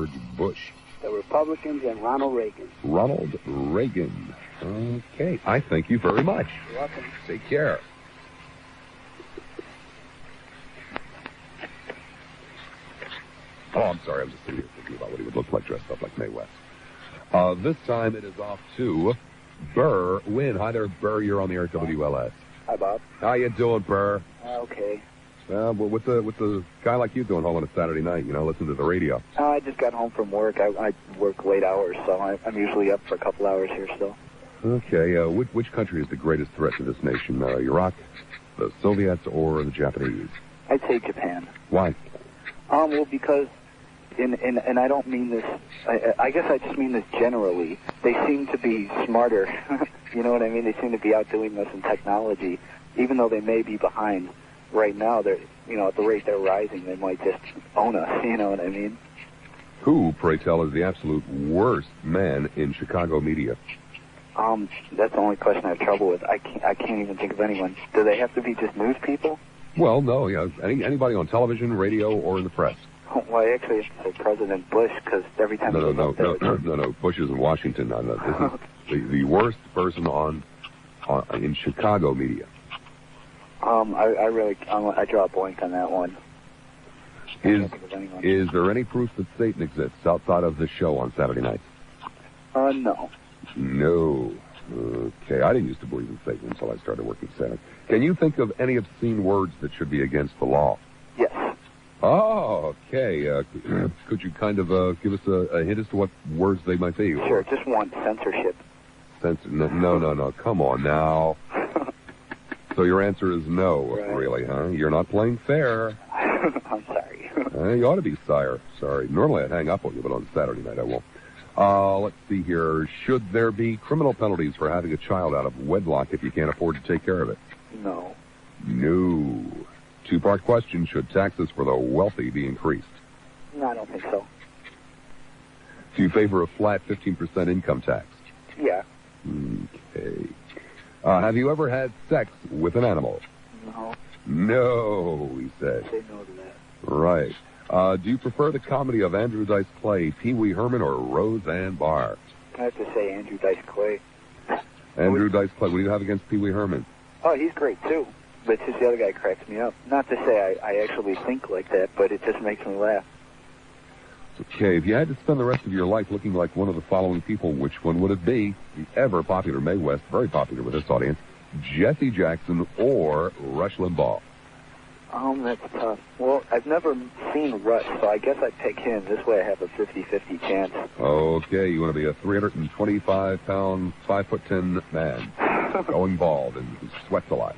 George Bush? The Republicans and Ronald Reagan. Ronald Reagan. Okay. I thank you very much. You're welcome. Take care. Oh, I'm sorry. I was just thinking about what he would look like dressed up like Mae West. This time it is off to Burr Wynn. Hi there, Burr. You're on the air at WLS. Hi, Bob. How you doing, Burr? Okay. Well, what's a guy like you doing home on a Saturday night? Listen to the radio. I just got home from work. I work late hours, so I'm usually up for a couple hours here still. Okay. Which country is the greatest threat to this nation? Iraq, the Soviets, or the Japanese? I'd say Japan. Why? Well, because, and I don't mean this, I guess I just mean this generally. They seem to be smarter. You know what I mean? They seem to be outdoing us in technology, even though they may be behind. Right now, they're, at the rate they're rising, they might just own us. You know what I mean? Who, pray tell, is the absolute worst man in Chicago media? That's the only question I have trouble with. I can't even think of anyone. Do they have to be just news people? Well, no. Anybody on television, radio, or in the press. Well, I actually have to say President Bush, because every time No. Bush is in Washington. This is the worst person in Chicago media. I draw a blank on that one. Is there any proof that Satan exists outside of the show on Saturday nights? No. No. Okay, I didn't used to believe in Satan until I started working Santa. Can you think of any obscene words that should be against the law? Yes. Oh, okay. Could you kind of give us a hint as to what words they might be? Sure, just one, censorship. No. Come on now. So your answer is no, right. Really, huh? You're not playing fair. I'm sorry. You ought to be, sire. Sorry. Normally I'd hang up on you, but on Saturday night I won't. Let's see here. Should there be criminal penalties for having a child out of wedlock if you can't afford to take care of it? No. No. Two-part question. Should taxes for the wealthy be increased? No, I don't think so. Do you favor a flat 15% income tax? Yeah. Okay. Have you ever had sex with an animal? No. No, he said. Say no to that. Right. Do you prefer the comedy of Andrew Dice Clay, Pee Wee Herman, or Roseanne Barr? I have to say Andrew Dice Clay. Andrew Dice Clay. What do you have against Pee Wee Herman? Oh, he's great, too. But just the other guy cracks me up. Not to say I actually think like that, but it just makes me laugh. Okay, if you had to spend the rest of your life looking like one of the following people, which one would it be? The ever-popular Mae West, very popular with this audience, Jesse Jackson or Rush Limbaugh? That's tough. Well, I've never seen Rush, so I guess I'd pick him. This way I have a 50-50 chance. Okay, you want to be a 325-pound, 5'10" man, going bald and who sweats a lot.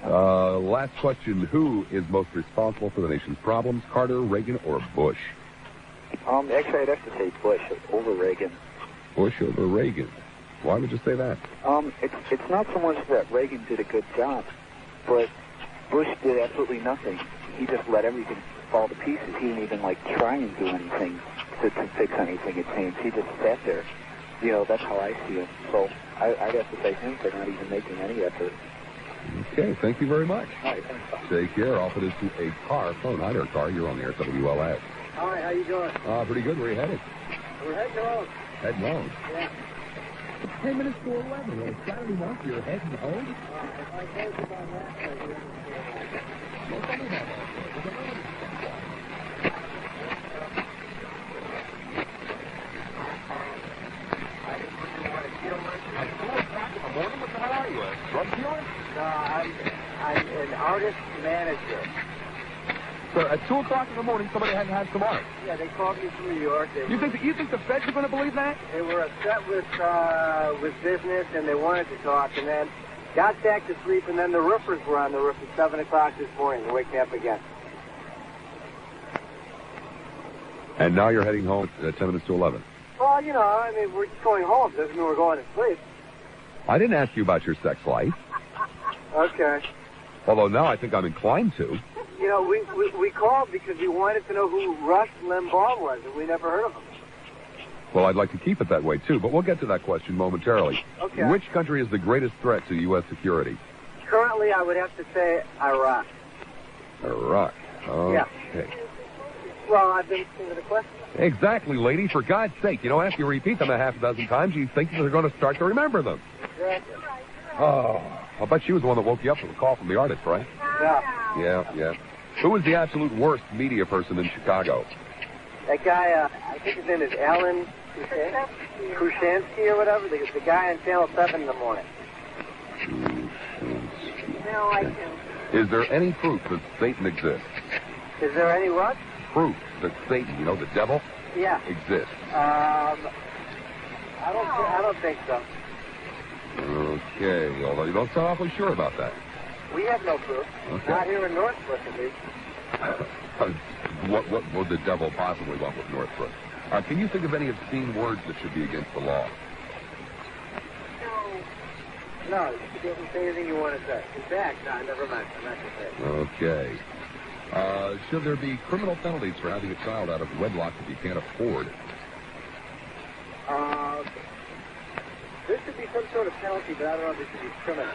Last question, who is most responsible for the nation's problems, Carter, Reagan, or Bush? Actually, I'd have to say Bush over Reagan. Bush over Reagan. Why would you say that? It's not so much that Reagan did a good job, but Bush did absolutely nothing. He just let everything fall to pieces. He didn't even, try and do anything to fix anything, it seems. He just sat there. That's how I see him. So I'd have to say him for not even making any effort. Okay, thank you very much. All right, thanks, Bob. Take care. Off it is to a car phone. Hi there, car. You're on the air at WLS. Hi, how you doing? Pretty good. Where are you headed? We're heading home. Heading home? Yeah. It's 10 minutes to 11. On a Saturday night, you're heading home? If I told you about that, I wouldn't. Well, tell me about that. What the hell are you, a drug dealer? No, I'm an artist manager. So at 2 o'clock in the morning, somebody hadn't had some art. Yeah, they called me from New York. You think the feds are going to believe that? They were upset with business, and they wanted to talk, and then got back to sleep, and then the roofers were on the roof at 7 o'clock this morning to wake me up again. And now you're heading home at 10 minutes to 11. Well, we're just going home. Doesn't mean we're going to sleep. I didn't ask you about your sex life. Okay. Although now I think I'm inclined to. We called because we wanted to know who Rush Limbaugh was, and we never heard of him. Well, I'd like to keep it that way, too, but we'll get to that question momentarily. Okay. Which country is the greatest threat to U.S. security? Currently, I would have to say Iraq. Iraq. Okay. Yeah. Well, I've been listening to the question. Exactly, lady. For God's sake, after you repeat them a half a dozen times, you think they're going to start to remember them. Exactly. Oh, I'll bet she was the one that woke you up with a call from the artist, right? Yeah. Yeah. Who was the absolute worst media person in Chicago? That guy, I think his name is Alan Krushansky or whatever, the guy on Channel 7 in the morning. No, I can't. Is there any proof that Satan exists? Is there any what? Proof that Satan, the devil, Yeah. exists. I don't think so. Okay, although you don't sound awfully sure about that. We have no proof. Okay. Not here in Northbrook, at least. What would the devil possibly want with Northbrook? Can you think of any obscene words that should be against the law? No, you can say anything you want to say. In fact, no, never mind. I'm not going to say it. Okay. Should there be criminal penalties for having a child out of wedlock that you can't afford? There should be some sort of penalty, but I don't know if it should be criminal.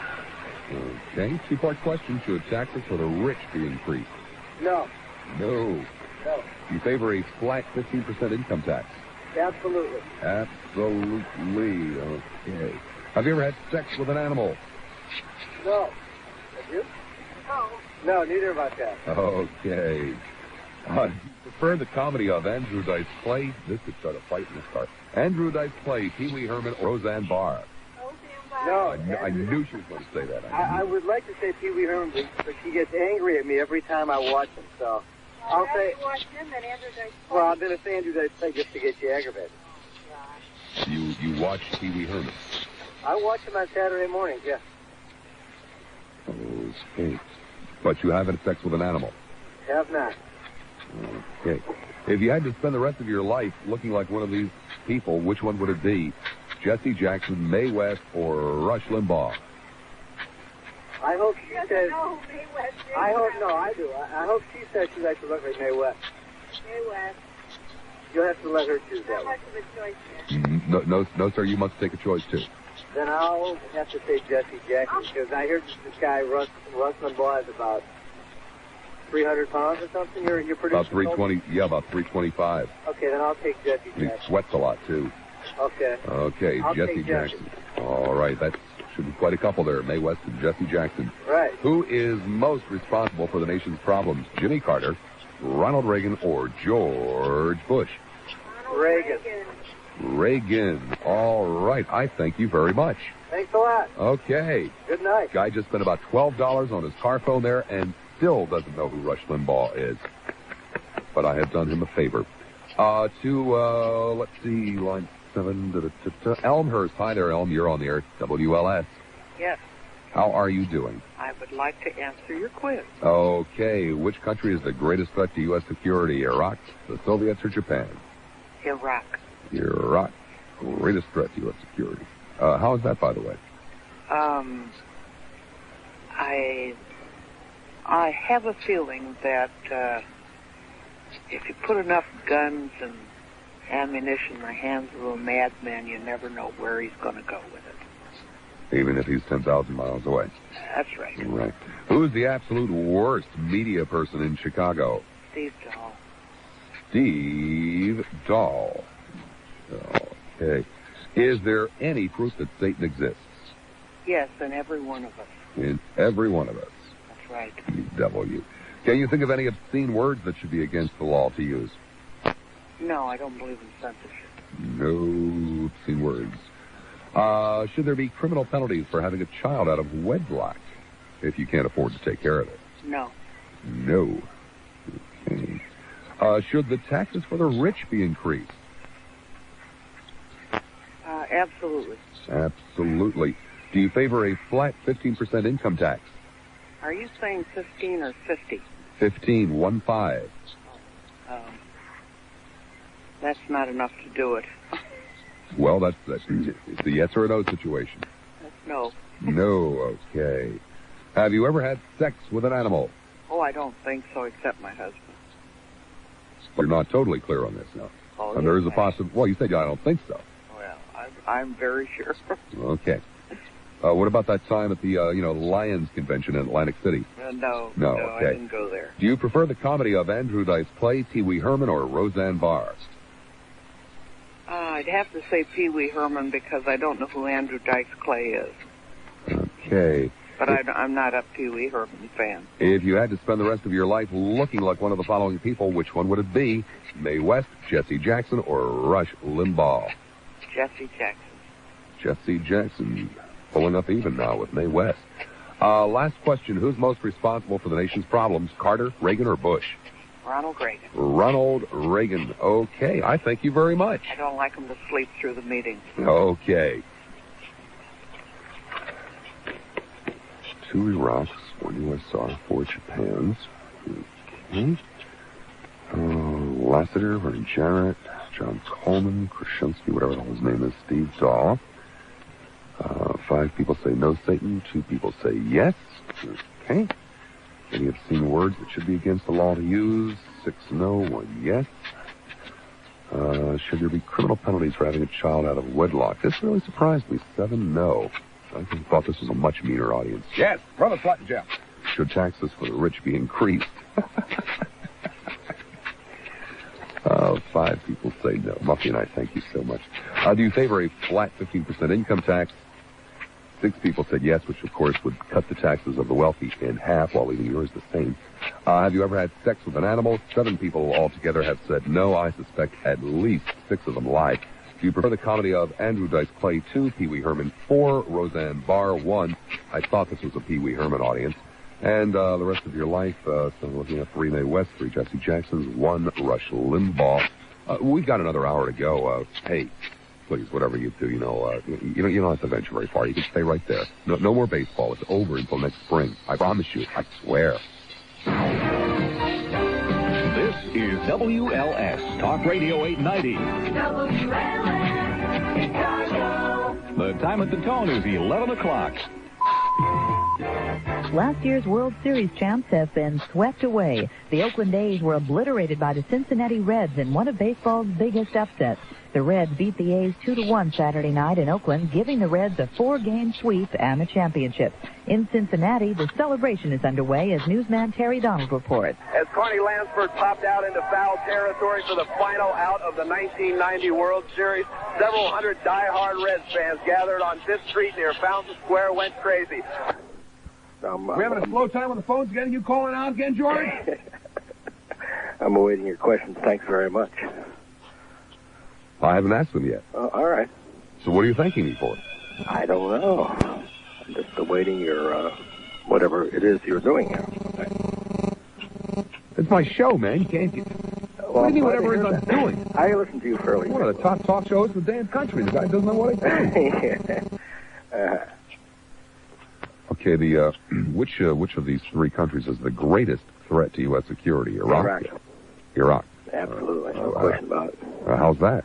Okay. Two-part question. Should taxes for the rich be increased? No. No. No. You favor a flat 15% income tax? Absolutely. Absolutely. Okay. Have you ever had sex with an animal? No. Have you? No. No, neither have I had. Okay. Do you prefer the comedy of Andrew Dice Clay? This could start a fight in this car. Andrew Dice Clay, Pee Wee Herman, Roseanne Barr. No. I knew she was going to say that. I would like to say Pee Wee Herman, but she gets angry at me every time I watch him, so I'll say... You watch him, then Andrew Dice Clay. Well, I'm going to say Andrew Dice Clay just to get you aggravated. You watch Pee Wee Herman? I watch him on Saturday mornings, yeah. Okay. But you haven't had sex with an animal? Have not. Okay. If you had to spend the rest of your life looking like one of these people, which one would it be? Jesse Jackson, Mae West, or Rush Limbaugh? I hope she says... No, Mae West. I hope, no, I do. I hope she says she likes to look like Mae West. Mae West. You'll have to let her choose Not that much one. of a choice there. No, sir, you must take a choice, too. Then I'll have to say Jesse Jackson, because I heard this guy, Rush Limbaugh, is about 300 pounds or something. Your producer About 320, yeah, about 325. Okay, then I'll take Jesse He Jackson. sweats a lot, too. Okay. Okay, I'll Jesse take Jackson. All right, that should be quite a couple there, Mae West and Jesse Jackson. Right. Who is most responsible for the nation's problems, Jimmy Carter, Ronald Reagan, or George Bush? Reagan. Reagan. All right, I thank you very much. Thanks a lot. Okay. Good night. Guy just spent about $12 on his car phone there and still doesn't know who Rush Limbaugh is. But I have done him a favor. Let's see, line 7. Elmhurst. Hi there, Elm. You're on the air. WLS. Yes, How are you doing? I would like to answer your quiz. Okay. Which country is the greatest threat to U.S. security? Iraq, the Soviets, or Japan? Iraq. Iraq. Greatest threat to U.S. security. How is that, by the way? I have a feeling that if you put enough guns and ammunition in the hands of a madman, you never know where he's going to go with it. Even if he's 10,000 miles away. That's right. Right. Who's the absolute worst media person in Chicago? Steve Dahl. Steve Dahl. Okay. Is there any proof that Satan exists? Yes, in every one of us. In every one of us. That's right. You devil, you. Can you think of any obscene words that should be against the law to use? No, I don't believe in censorship. No obscene words. Should there be criminal penalties for having a child out of wedlock if you can't afford to take care of it? No. No. Okay. Should the taxes for the rich be increased? Absolutely. Absolutely. Do you favor a flat 15% income tax? Are you saying 15 or 50? 15, 15. That's not enough to do it. Well, it's a yes or a no situation. No. No, okay. Have you ever had sex with an animal? Oh, I don't think so, except my husband. You're not totally clear on this now. Oh, and there is a possible... Well, you said I don't think so. Well, I'm very sure. Okay. What about that time at the, Lions Convention in Atlantic City? No, okay. I didn't go there. Do you prefer the comedy of Andrew Dice Clay, Pee Wee Herman, or Roseanne Barr? I'd have to say Pee Wee Herman because I don't know who Andrew Dice Clay is. Okay. But I'm not a Pee Wee Herman fan. If you had to spend the rest of your life looking like one of the following people, which one would it be? Mae West, Jesse Jackson, or Rush Limbaugh? Jesse Jackson. Jesse Jackson. Pulling up even now with Mae West. Last question. Who's most responsible for the nation's problems, Carter, Reagan, or Bush? Ronald Reagan. Ronald Reagan. Okay. I thank you very much. I don't like him to sleep through the meetings. Okay. 2 Iraqs, 1 USSR, 4 Japans. Okay. Lassiter, Vernon Jarrett, John Coleman, Krasinski, whatever the hell his name is, Steve Dahl. 5 people say no, Satan. 2 people say yes. Okay. Any obscene words that should be against the law to use? 6 no, 1 yes. Should there be criminal penalties for having a child out of wedlock? This really surprised me. 7 no. I thought this was a much meaner audience. Yes, Brother Flat Jeff. Should taxes for the rich be increased? 5 people say no. Muffy and I thank you so much. Do you favor a flat 15% income tax? 6 people said yes, which of course would cut the taxes of the wealthy in half while leaving yours the same. Have you ever had sex with an animal? 7 people altogether have said no. I suspect at least 6 of them lied. Do you prefer the comedy of Andrew Dice Clay 2, Pee Wee Herman 4, Roseanne Barr 1? I thought this was a Pee Wee Herman audience. And the rest of your life, so we're looking at 3 Mae West, 3 Jesse Jacksons, 1 Rush Limbaugh. We've got another hour to go. Hey, please, whatever you do, you don't have to venture very far. You can stay right there. No more baseball. It's over until next spring. I promise you. I swear. This is WLS Talk Radio 890. WLS Chicago. The time at the tone is 11 o'clock. Last year's World Series champs have been swept away. The Oakland A's were obliterated by the Cincinnati Reds in one of baseball's biggest upsets. The Reds beat the A's 2-1 Saturday night in Oakland, giving the Reds a 4-game sweep and the championship. In Cincinnati, the celebration is underway as newsman Terry Donald reports. As Carney Lansford popped out into foul territory for the final out of the 1990 World Series, several hundred die-hard Reds fans gathered on 5th Street near Fountain Square went crazy. We're having a slow time on the phones again. You calling out again, George? I'm awaiting your questions. Thanks very much. I haven't asked them yet. All right. So what are you thanking me for? I don't know. I'm just awaiting your, whatever it is you're doing here. It's my show, man. You can't... What do you mean whatever it is I'm doing? I listen to you fairly One of the top talk shows in the damn country. The guy doesn't know what I do. Okay, which of these 3 countries is the greatest threat to U.S. security? Iraq? Iraq. Absolutely. No question about it. How's that?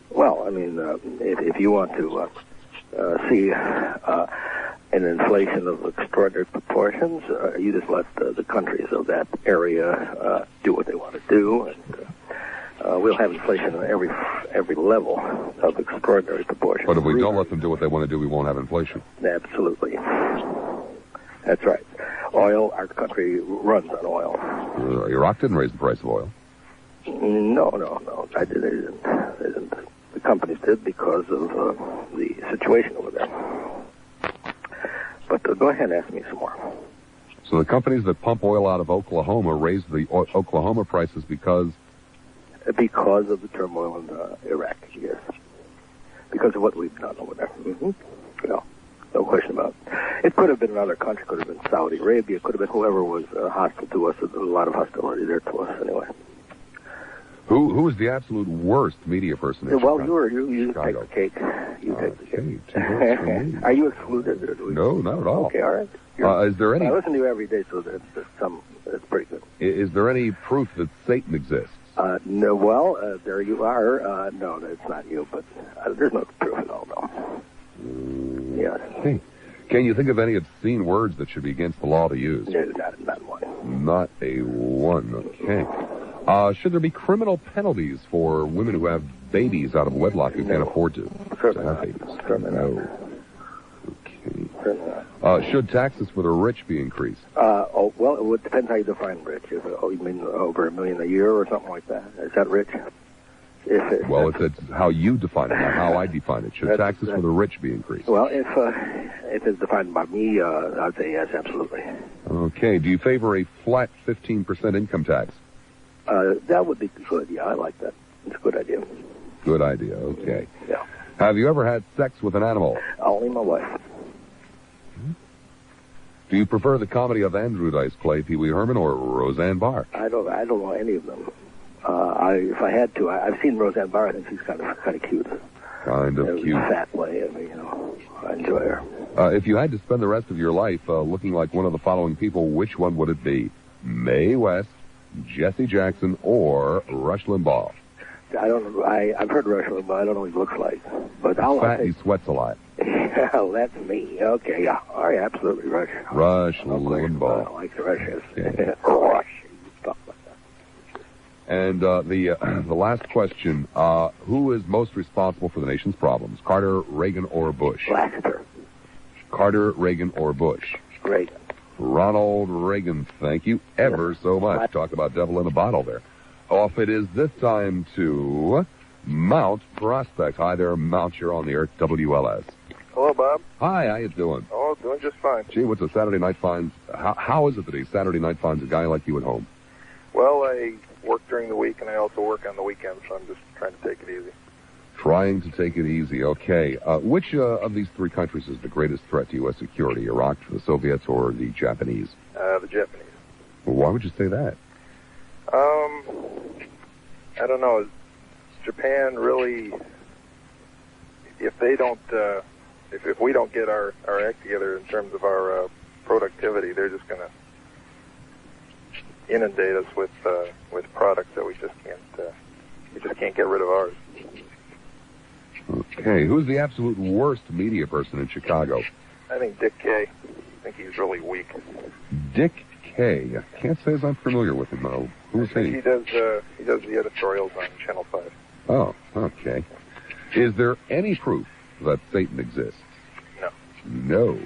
Well, I mean, if you want to see an inflation of extraordinary proportions, you just let the countries of that area do what they want to do, and we'll have inflation on every level of extraordinary proportions. But if we don't let them do what they want to do, we won't have inflation. Absolutely. That's right. Oil, our country runs on oil. Iraq didn't raise the price of oil. No. They didn't. The companies did because of the situation over there. But go ahead and ask me some more. So the companies that pump oil out of Oklahoma raised the Oklahoma prices because... Because of the turmoil in Iraq, yes. Because of what we've done over there. Mm-hmm. No question about it. It could have been another country. Could have been Saudi Arabia. Could have been whoever was hostile to us. There's a lot of hostility there to us anyway. Who is the absolute worst media person in Well, Chicago? you take the cake. You take the cake. 2 votes for me. Are you excluded? No, not at all. Okay, all right. Is there any... I listen to you every day, so that's pretty good. Is there any proof that Satan exists? No, well, there you are. No, it's not you, but there's no proof at all, no. Yes. Hey, can you think of any obscene words that should be against the law to use? No, not one. Not a one. Okay. Should there be criminal penalties for women who have babies out of wedlock who can't afford to Certainly have not. babies? Certainly no. not. Okay. certainly not. Should taxes for the rich be increased? Well, it would depend how you define rich. You mean over $1 million a year or something like that? Is that rich? Well, it's how you define it, not how I define it. Should taxes for the rich be increased? Well, if it's defined by me, I'd say yes, absolutely. Okay. Do you favor a flat 15% income tax? That would be good. Yeah, I like that. It's a good idea. Good idea. Okay. Yeah. Have you ever had sex with an animal? Only my wife. Do you prefer the comedy of Andrew Dice Clay, Pee Wee Herman, or Roseanne Barr? I don't know any of them. If I had to, I've seen Roseanne Barr. I think she's kind of cute. Kind of cute. In a fat way. I mean, I enjoy her. If you had to spend the rest of your life looking like one of the following people, which one would it be? Mae West, Jesse Jackson, or Rush Limbaugh? I don't know. I've heard Rush Limbaugh. I don't know what he looks like. But Fat, he sweats a lot. Yeah, that's me. Okay, yeah. Oh, yeah, absolutely, Rush. Rush Limbaugh. I like the Rush. Okay. Rush. Stuff like that. And the last question, who is most responsible for the nation's problems? Carter, Reagan, or Bush? Lassiter. Carter, Reagan, or Bush? Reagan. Ronald Reagan, thank you ever so much. Talk about devil in a bottle there. Off it is this time to Mount Prospect. Hi there, Mount. You're on the air, WLS. Hello, Bob. Hi, how you doing? Oh, doing just fine. Gee, what's a Saturday night finds? How is it that a Saturday night finds a guy like you at home? Well, I work during the week, and I also work on the weekends, so I'm just trying to take it easy. Trying to take it easy, okay. Which of these three countries is the greatest threat to U.S. security, Iraq, the Soviets, or the Japanese? The Japanese. Well, why would you say that? I don't know. Japan really, if they don't, if we don't get our act together in terms of our productivity, they're just going to inundate us with products that we just can't get rid of ours. Okay, who's the absolute worst media person in Chicago? I think Dick Kay. I think he's really weak. Dick Kay. I can't say as I'm familiar with him, though. Who's he? He does the editorials on Channel 5. Oh, okay. Is there any proof that Satan exists? No. No.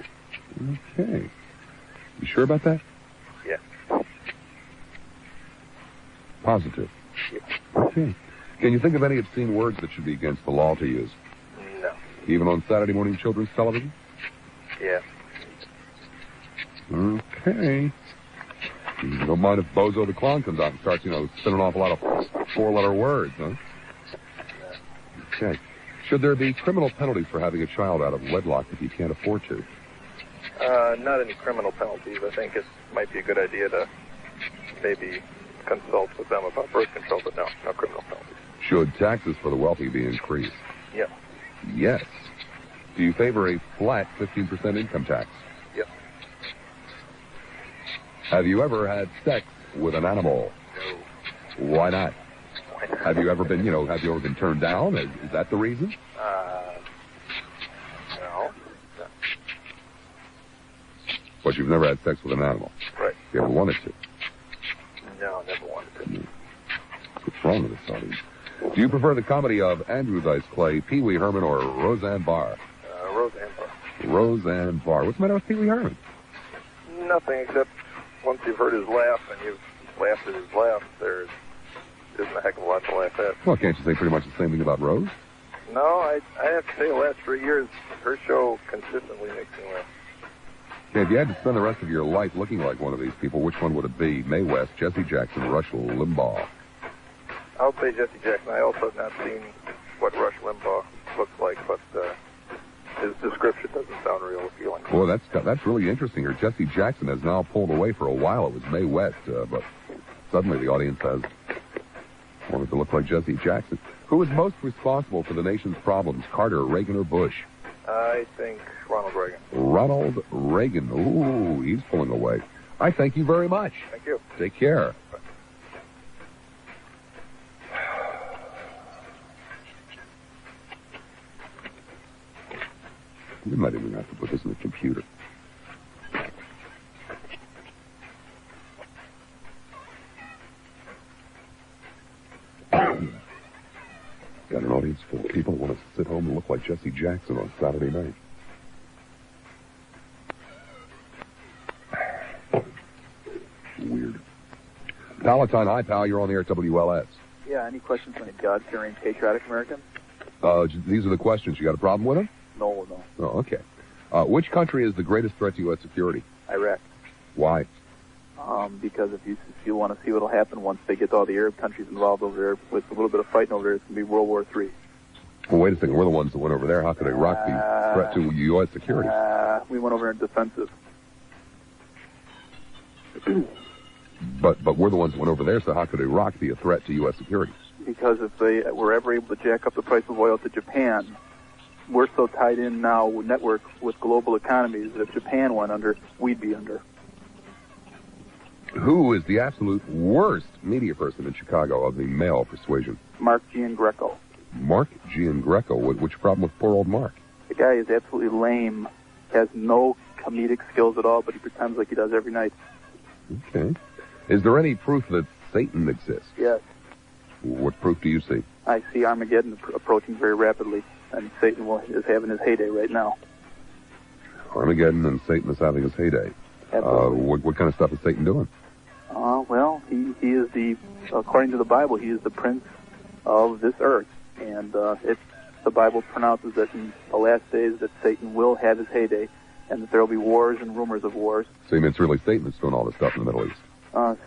Okay. You sure about that? Yeah. Positive? Yeah. Okay. Can you think of any obscene words that should be against the law to use? No. Even on Saturday morning children's television? Yeah. Okay. You don't mind if Bozo the Clown comes out and starts, spinning off a lot of four-letter words, huh? Okay. Should there be criminal penalties for having a child out of wedlock if you can't afford to? Not any criminal penalties. I think it might be a good idea to maybe consult with them about birth control, but no criminal penalties. Should taxes for the wealthy be increased? Yeah. Yes. Do you favor a flat 15% income tax? Yes. Have you ever had sex with an animal? No. Why not? Have you ever been, turned down? Is that the reason? No. But you've never had sex with an animal? Right. You ever wanted to? No, never wanted to. What's wrong with this audience? Do you prefer the comedy of Andrew Dice Clay, Pee Wee Herman, or Roseanne Barr? Roseanne Barr. Roseanne Barr. What's the matter with Pee Wee Herman? Nothing, except once you've heard his laugh and you've laughed at his laugh, there isn't a heck of a lot to laugh at. Well, can't you say pretty much the same thing about Rose? No, I have to say the last 3 years, her show consistently makes me laugh. Okay, if you had to spend the rest of your life looking like one of these people, which one would it be? Mae West, Jesse Jackson, Rush Limbaugh? I would say Jesse Jackson. I also have not seen what Rush Limbaugh looks like, but his description doesn't sound real appealing. Well, that's really interesting here. Jesse Jackson has now pulled away for a while. It was Mae West, but suddenly the audience has wanted to look like Jesse Jackson. Who is most responsible for the nation's problems, Carter, Reagan, or Bush? I think Ronald Reagan. Ronald Reagan. Ooh, he's pulling away. I thank you very much. Thank you. Take care. We might even have to put this in the computer. Got an audience full of people who want to sit home and look like Jesse Jackson on Saturday night. Palatine, hi, pal. You're on the air at WLS. Yeah, any questions on a God-fearing, patriotic American? These are the questions. You got a problem with them? No. Oh, okay. Which country is the greatest threat to U.S. security? Iraq. Why? Because if you want to see what will happen once they get all the Arab countries involved over there with a little bit of fighting over there, it's going to be World War III. Well, wait a second. We're the ones that went over there. How could Iraq be a threat to U.S. security? We went over in defensive. But we're the ones that went over there, so how could Iraq be a threat to U.S. security? Because if they were ever able to jack up the price of oil to Japan, we're so tied in now with network with global economies that if Japan went under, we'd be under. Who is the absolute worst media person in Chicago of the male persuasion? Mark Giangreco. Mark Giangreco? Which problem with poor old Mark? The guy is absolutely lame, has no comedic skills at all, but he pretends like he does every night. Okay. Is there any proof that Satan exists? Yes. What proof do you see? I see Armageddon approaching very rapidly, and Satan is having his heyday right now. Armageddon and Satan is having his heyday. Absolutely. What kind of stuff is Satan doing? Well, he is according to the Bible, he is the prince of this earth, and the Bible pronounces that in the last days that Satan will have his heyday, and that there will be wars and rumors of wars. So you mean it's really Satan that's doing all this stuff in the Middle East?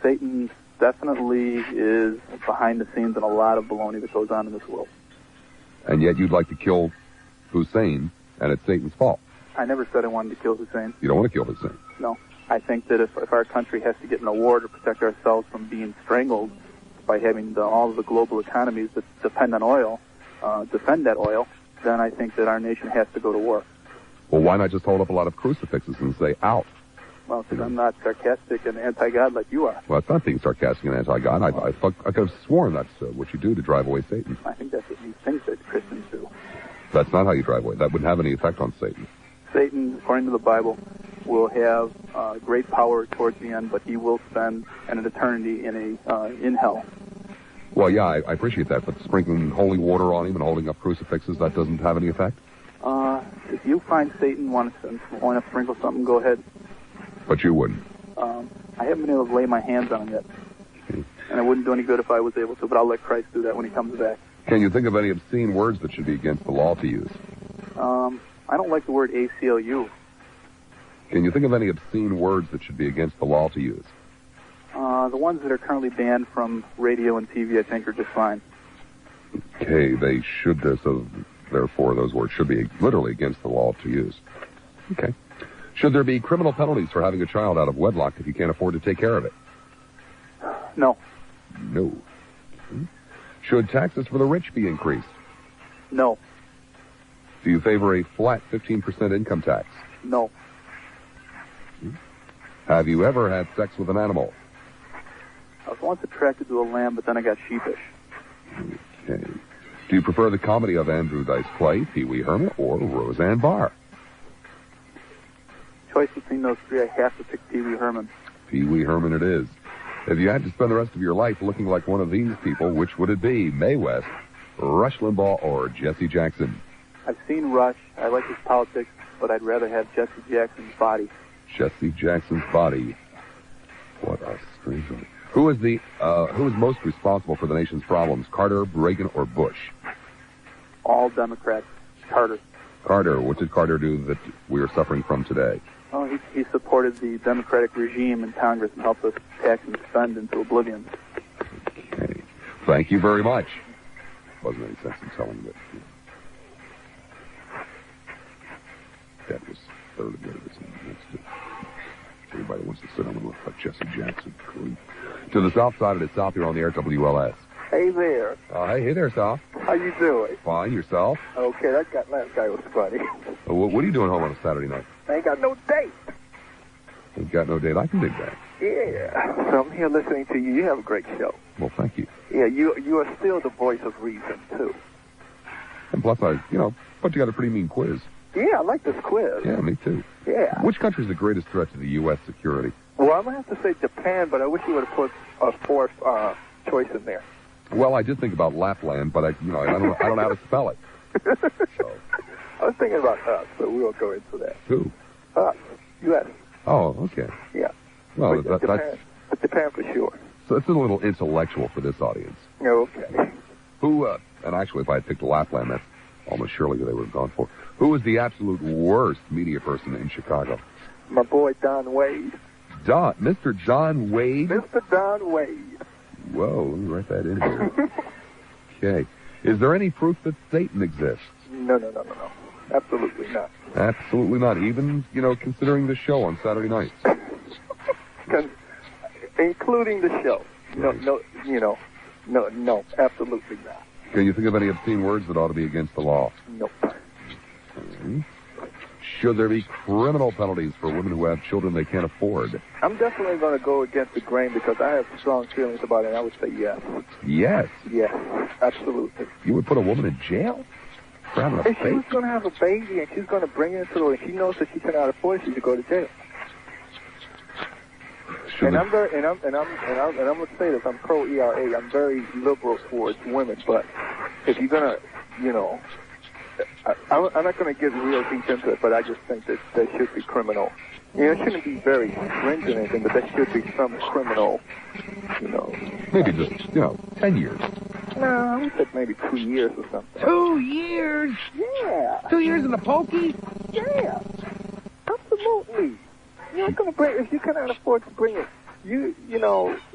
Satan definitely is behind the scenes in a lot of baloney that goes on in this world. And yet you'd like to kill Hussein, and it's Satan's fault. I never said I wanted to kill Hussein. You don't want to kill Hussein? No. I think that if our country has to get in a war to protect ourselves from being strangled by having all of the global economies that depend on oil, defend that oil, then I think that our nation has to go to war. Well, why not just hold up a lot of crucifixes and say, out? Well, because I'm not sarcastic and anti-God like you are. Well, it's not being sarcastic and anti-God. I could have sworn that's what you do to drive away Satan. I think that's what you think that Christians do. That's not how you drive away. That wouldn't have any effect on Satan. Satan, according to the Bible, will have great power towards the end, but he will spend an eternity in hell. Well, yeah, I appreciate that, but sprinkling holy water on him and holding up crucifixes, that doesn't have any effect? If you find Satan want to sprinkle something, go ahead. But you wouldn't? I haven't been able to lay my hands on him yet. And it wouldn't do any good if I was able to, but I'll let Christ do that when he comes back. Can you think of any obscene words that should be against the law to use? I don't like the word ACLU. Can you think of any obscene words that should be against the law to use? The ones that are currently banned from radio and TV, I think, are just fine. Okay, they should, so therefore those words should be literally against the law to use. Okay. Should there be criminal penalties for having a child out of wedlock if you can't afford to take care of it? No. No. Should taxes for the rich be increased? No. Do you favor a flat 15% income tax? No. Have you ever had sex with an animal? I was once attracted to a lamb, but then I got sheepish. Okay. Do you prefer the comedy of Andrew Dice Clay, Pee Wee Herman, or Roseanne Barr? Choice between those three, I have to pick Pee Wee Herman. Pee Wee Herman it is. If you had to spend the rest of your life looking like one of these people, which would it be? Mae West, Rush Limbaugh, or Jesse Jackson? I've seen Rush. I like his politics, but I'd rather have Jesse Jackson's body. Jesse Jackson's body. What a strange one. Who is most responsible for the nation's problems, Carter, Reagan, or Bush? All Democrats. Carter. Carter. What did Carter do that we are suffering from today? Oh, he supported the Democratic regime in Congress and helped us tax and spend into oblivion. Okay. Thank you very much. Wasn't any sense in telling that. That was thoroughly good. Everybody wants to sit on and look like Jesse Jackson. To the south side of the South, you're on the air, WLS. Hey there. Hey there, South. How you doing? Fine, yourself? Okay, that last guy was funny. What are you doing home on a Saturday night? I ain't got no date. Ain't got no date. I can dig that. Yeah. So I'm here listening to you. You have a great show. Well, thank you. Yeah, you are still the voice of reason, too. And plus, I put together a pretty mean quiz. Yeah, I like this quiz. Yeah, me too. Yeah. Which country is the greatest threat to the U.S. security? Well, I'm going to have to say Japan, but I wish you would have put a fourth choice in there. Well, I did think about Lapland, but I don't know how to spell it. So. I was thinking about us, but we won't go into that. Who? Us. U.S. Oh, okay. Yeah. Well, Japan for sure. So it's a little intellectual for this audience. Okay. Who, and actually if I had picked a Lapland, that's almost surely who they would have gone for. Who is the absolute worst media person in Chicago? My boy Don Wade. Mr. Don Wade? Mr. Don Wade. Whoa, let me write that in here. Okay. Is there any proof that Satan exists? No. Absolutely not. Absolutely not. Even, considering the show on Saturday nights. Including the show. No, absolutely not. Can you think of any obscene words that ought to be against the law? Nope. Okay. Should there be criminal penalties for women who have children they can't afford? I'm definitely going to go against the grain because I have strong feelings about it, and I would say yes. Yes? Yes, absolutely. You would put a woman in jail? For having a If she was going to have a baby and she's going to bring it into the world, and she knows that she cannot afford it, she should go to jail. And I'm going to say this, I'm pro ERA. I'm very liberal towards women, but if you're going to, I'm not going to get real deep into it, but I just think that there should be criminal. It shouldn't be very stringent or anything, but there should be some criminal, Maybe just, 10 years. No, I would say maybe 2 years or something. 2 years? Yeah. 2 years in the pokey? Yeah. Absolutely. You're not going to bring, if you cannot afford to bring it,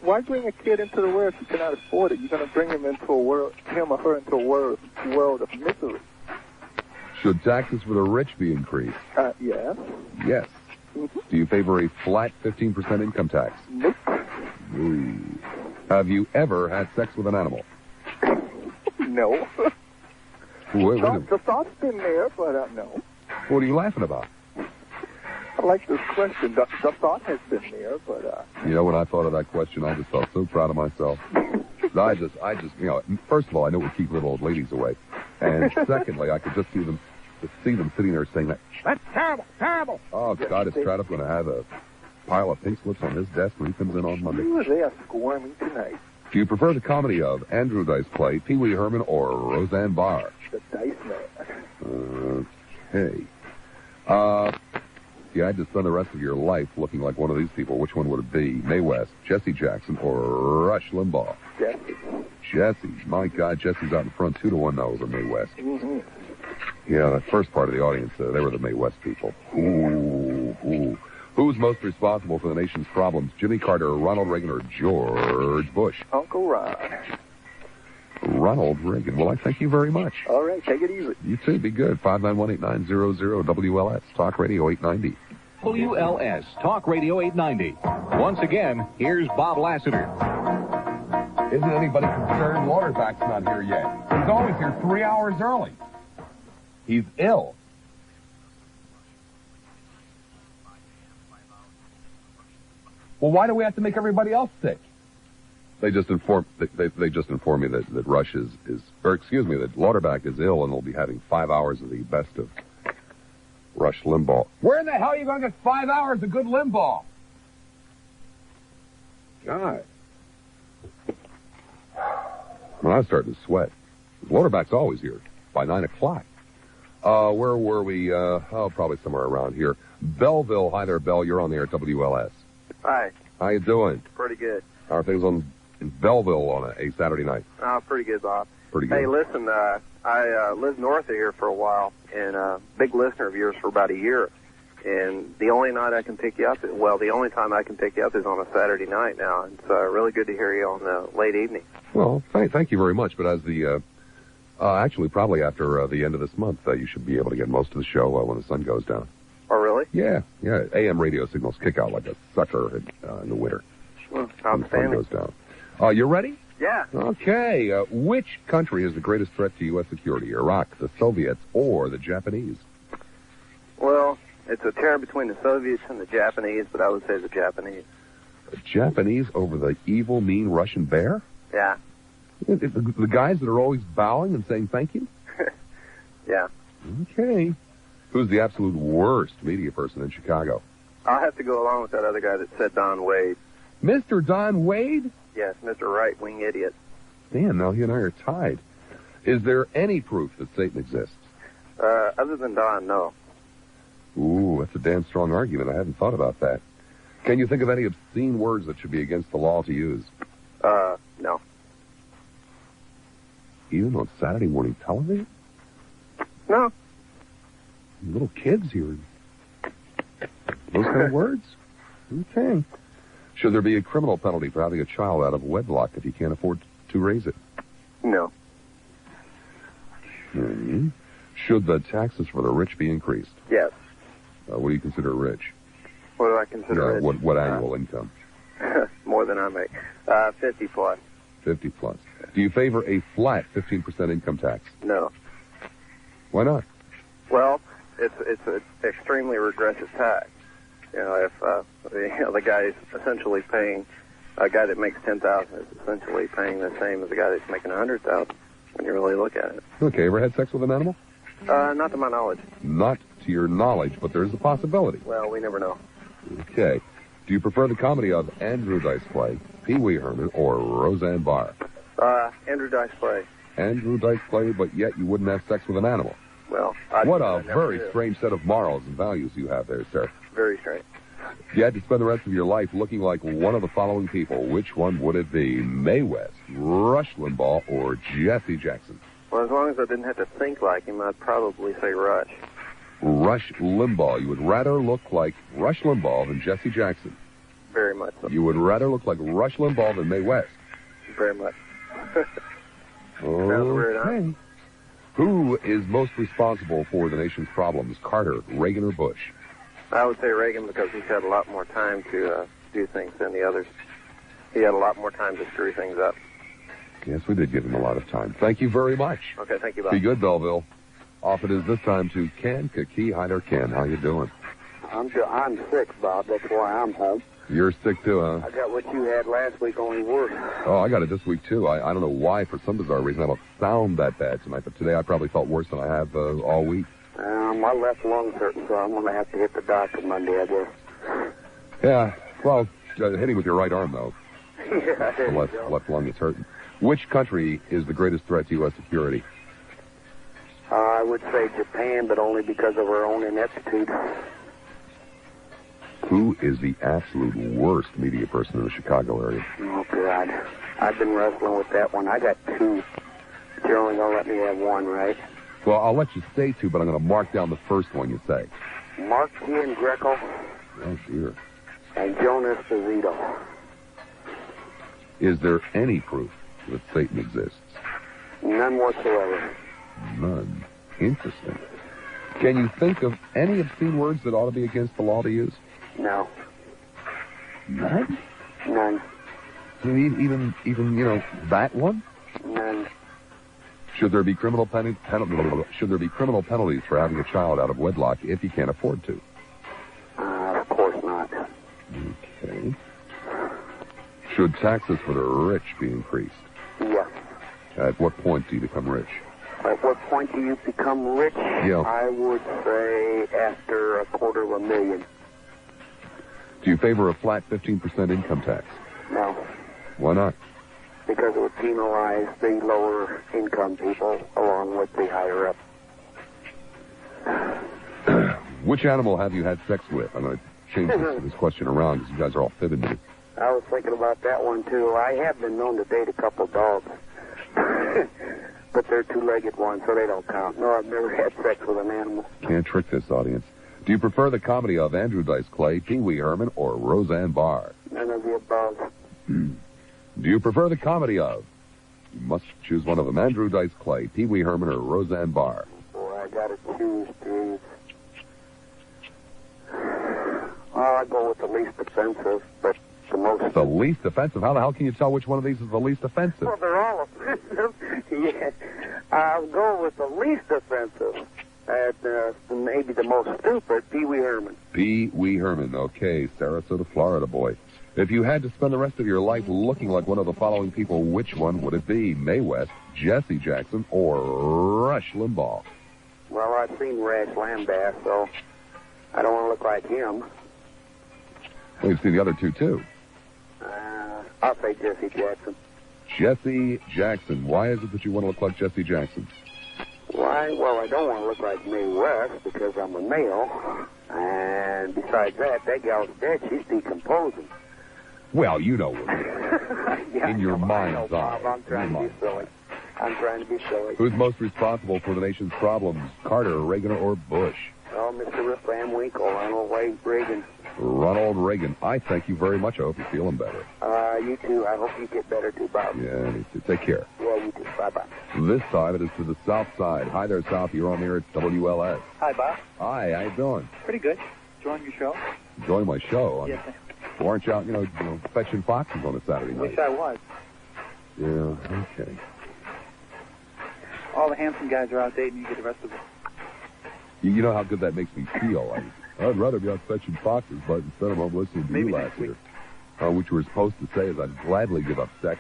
why bring a kid into the world if you cannot afford it? You're going to bring him or her into a world of misery. Should taxes for the rich be increased? Yes. Yes. Mm-hmm. Do you favor a flat 15% income tax? Nope. Ooh. Have you ever had sex with an animal? No. The thought's been there, but no. What are you laughing about? I like this question. The thought has been there, but... When I thought of that question, I just felt so proud of myself. I just, first of all, I know it would keep little old ladies away. And secondly, I could just see them sitting there saying that, that's terrible, terrible. Oh, God, is Tradoff going to have a pile of pink slips on his desk when he comes in on Monday? Ooh, they are squirming tonight. Do you prefer the comedy of Andrew Dice Clay, Pee Wee Herman, or Roseanne Barr? The Dice Man. Okay. If you had to spend the rest of your life looking like one of these people, which one would it be? Mae West, Jesse Jackson, or Rush Limbaugh? Jesse. My God, Jesse's out in front 2-1 now over Mae West. Mm-hmm. Yeah, that first part of the audience, they were the Mae West people. Ooh. Who's most responsible for the nation's problems? Jimmy Carter, Ronald Reagan, or George Bush? Uncle Ron. Ronald Reagan. Well, I thank you very much. All right, take it easy. You too. Be good. 591-8900 WLS Talk Radio 890. WLS Talk Radio 890. Once again, here's Bob Lassiter. Isn't anybody concerned Lauterbach's not here yet? He's always here 3 hours early. He's ill. Well, why do we have to make everybody else sick? They just informed me that Rush that Lauterbach is ill and will be having 5 hours of the best of Rush Limbaugh. Where in the hell are you going to get 5 hours of good Limbaugh? God. Well, I was starting to sweat. Lauterbach's always here by 9 o'clock. Where were we? Probably somewhere around here. Belleville. Hi there, Bell. You're on the air at WLS. Hi. How you doing? Pretty good. How are things in Belleville on a Saturday night? Pretty good, Bob. Pretty good. Hey, listen, I lived north of here for a while, and big listener of yours for about a year. And the only night I can pick you up, the only time I can pick you up is on a Saturday night now. And it's really good to hear you on the late evening. Well, thank you very much. But as the actually probably after the end of this month, you should be able to get most of the show when the sun goes down. Oh, really? Yeah. AM radio signals kick out like a sucker in the winter. Well, when the sun goes down. You ready? Yeah. Okay. Which country is the greatest threat to U.S. security? Iraq, the Soviets, or the Japanese? Well, it's a tear between the Soviets and the Japanese, but I would say the Japanese. The Japanese over the evil, mean Russian bear? Yeah. The guys that are always bowing and saying thank you? Yeah. Okay. Who's the absolute worst media person in Chicago? I'll have to go along with that other guy that said Don Wade. Mr. Don Wade? Yes, Mr. Right-Wing Idiot. Damn, now he and I are tied. Is there any proof that Satan exists? Other than Don, no. Ooh, that's a damn strong argument. I hadn't thought about that. Can you think of any obscene words that should be against the law to use? No. Even on Saturday morning television? No. Little kids hearing those kind of words? Okay. Should there be a criminal penalty for having a child out of wedlock if you can't afford to raise it? No. Hmm. Should the taxes for the rich be increased? Yes. What do you consider rich? What do I consider rich? What annual income? More than I make. 50 plus. 50 plus. Do you favor a flat 15% income tax? No. Why not? Well, it's an extremely regressive tax. You know, if the guy is essentially paying, a guy that makes $10,000 is essentially paying the same as a guy that's making $100,000 when you really look at it. Okay, ever had sex with an animal? Not to my knowledge. Not to your knowledge, but there's a possibility. Well, we never know. Okay. Do you prefer the comedy of Andrew Dice Clay, Pee Wee Herman, or Roseanne Barr? Andrew Dice Clay. Andrew Dice Clay, but yet you wouldn't have sex with an animal. Well, what a very strange set of morals and values you have there, sir. Very strange. If you had to spend the rest of your life looking like one of the following people, which one would it be? Mae West, Rush Limbaugh, or Jesse Jackson? Well, as long as I didn't have to think like him, I'd probably say Rush. Rush Limbaugh. You would rather look like Rush Limbaugh than Jesse Jackson. Very much so. You would rather look like Rush Limbaugh than Mae West. Very much. Okay. Weird, huh? Who is most responsible for the nation's problems, Carter, Reagan, or Bush? I would say Reagan because he's had a lot more time to do things than the others. He had a lot more time to screw things up. Yes, we did give him a lot of time. Thank you very much. Okay, thank you, Bob. Be good, Belleville. Off it is this time to Ken Key-Hider. Ken, how you doing? I'm sick, Bob. That's why I'm home. You're sick too, huh? I got what you had last week, only worse. Oh, I got it this week too. I don't know why, for some bizarre reason, I don't sound that bad tonight, but today I probably felt worse than I have all week. My left lung's hurting, so I'm going to have to hit the doctor Monday, I guess. Yeah, well, hitting with your right arm, though. Yeah, the left lung is hurting. Which country is the greatest threat to U.S. security? I would say Japan, but only because of our own ineptitude. Who is the absolute worst media person in the Chicago area? Oh, God. I've been wrestling with that one. I got two. But you're only going to let me have one, right? Well, I'll let you say two, but I'm going to mark down the first one you say. Mark Ian Greco. Oh, dear. And Jonas Esposito. Is there any proof that Satan exists? None whatsoever. None. Interesting. Can you think of any obscene words that ought to be against the law to use? No. None? None. Even that one? None. Should there be criminal penalties for having a child out of wedlock if you can't afford to? Of course not. Okay. Should taxes for the rich be increased? Yes. At what point do you become rich? At what point do you become rich? Yeah. I would say after $250,000. Do you favor a flat 15% income tax? No. Why not? Because it would penalize the lower income people along with the higher up. Which animal have you had sex with? I'm going to change this question around because you guys are all fibbing me. I was thinking about that one, too. I have been known to date a couple dogs. But they're two-legged ones, so they don't count. No, I've never had sex with an animal. Can't trick this audience. Do you prefer the comedy of Andrew Dice Clay, Pee Wee Herman, or Roseanne Barr? None of the above. Do you prefer the comedy of? You must choose one of them. Andrew Dice Clay, Pee Wee Herman, or Roseanne Barr? Boy, I gotta choose, Steve. Well, I go with the least offensive, but the most... The least offensive? How the hell can you tell which one of these is the least offensive? Well, they're all offensive. Yeah. I'll go with the least offensive. Maybe the most stupid, Pee Wee Herman. Pee Wee Herman. Okay, Sarasota, Florida boy. If you had to spend the rest of your life looking like one of the following people, which one would it be? Mae West, Jesse Jackson, or Rush Limbaugh? Well, I've seen Rash Lambath, so I don't want to look like him. Well, you've seen the other two, too. I'll say Jesse Jackson. Jesse Jackson. Why is it that you want to look like Jesse Jackson? Why? Well, I don't want to look like Mae West because I'm a male. And besides that gal's dead. She's decomposing. Well, you know what. Yeah, In your mind's Bob, eye. I'm trying to be silly. I'm trying to be silly. Who's most responsible for the nation's problems, Carter, Reagan, or Bush? Oh, Mr. Rip Van Winkle, Ronald Reagan. Ronald Reagan. I thank you very much. I hope you're feeling better. You too. I hope you get better too, Bob. Yeah, me too. Take care. Yeah, you too. Bye-bye. This time it is to the south side. Hi there, South. You're on the air at WLS. Hi, Bob. Hi, how you doing? Pretty good. Enjoying your show? Enjoying my show. Yes. Well, aren't you out, fetching foxes on a Saturday night? Wish I was. Yeah, okay. All the handsome guys are out dating. You get the rest of them. You know how good that makes me feel. I'd rather be out fetching foxes, but instead I'm listening to you last year. What you were supposed to say is I'd gladly give up sex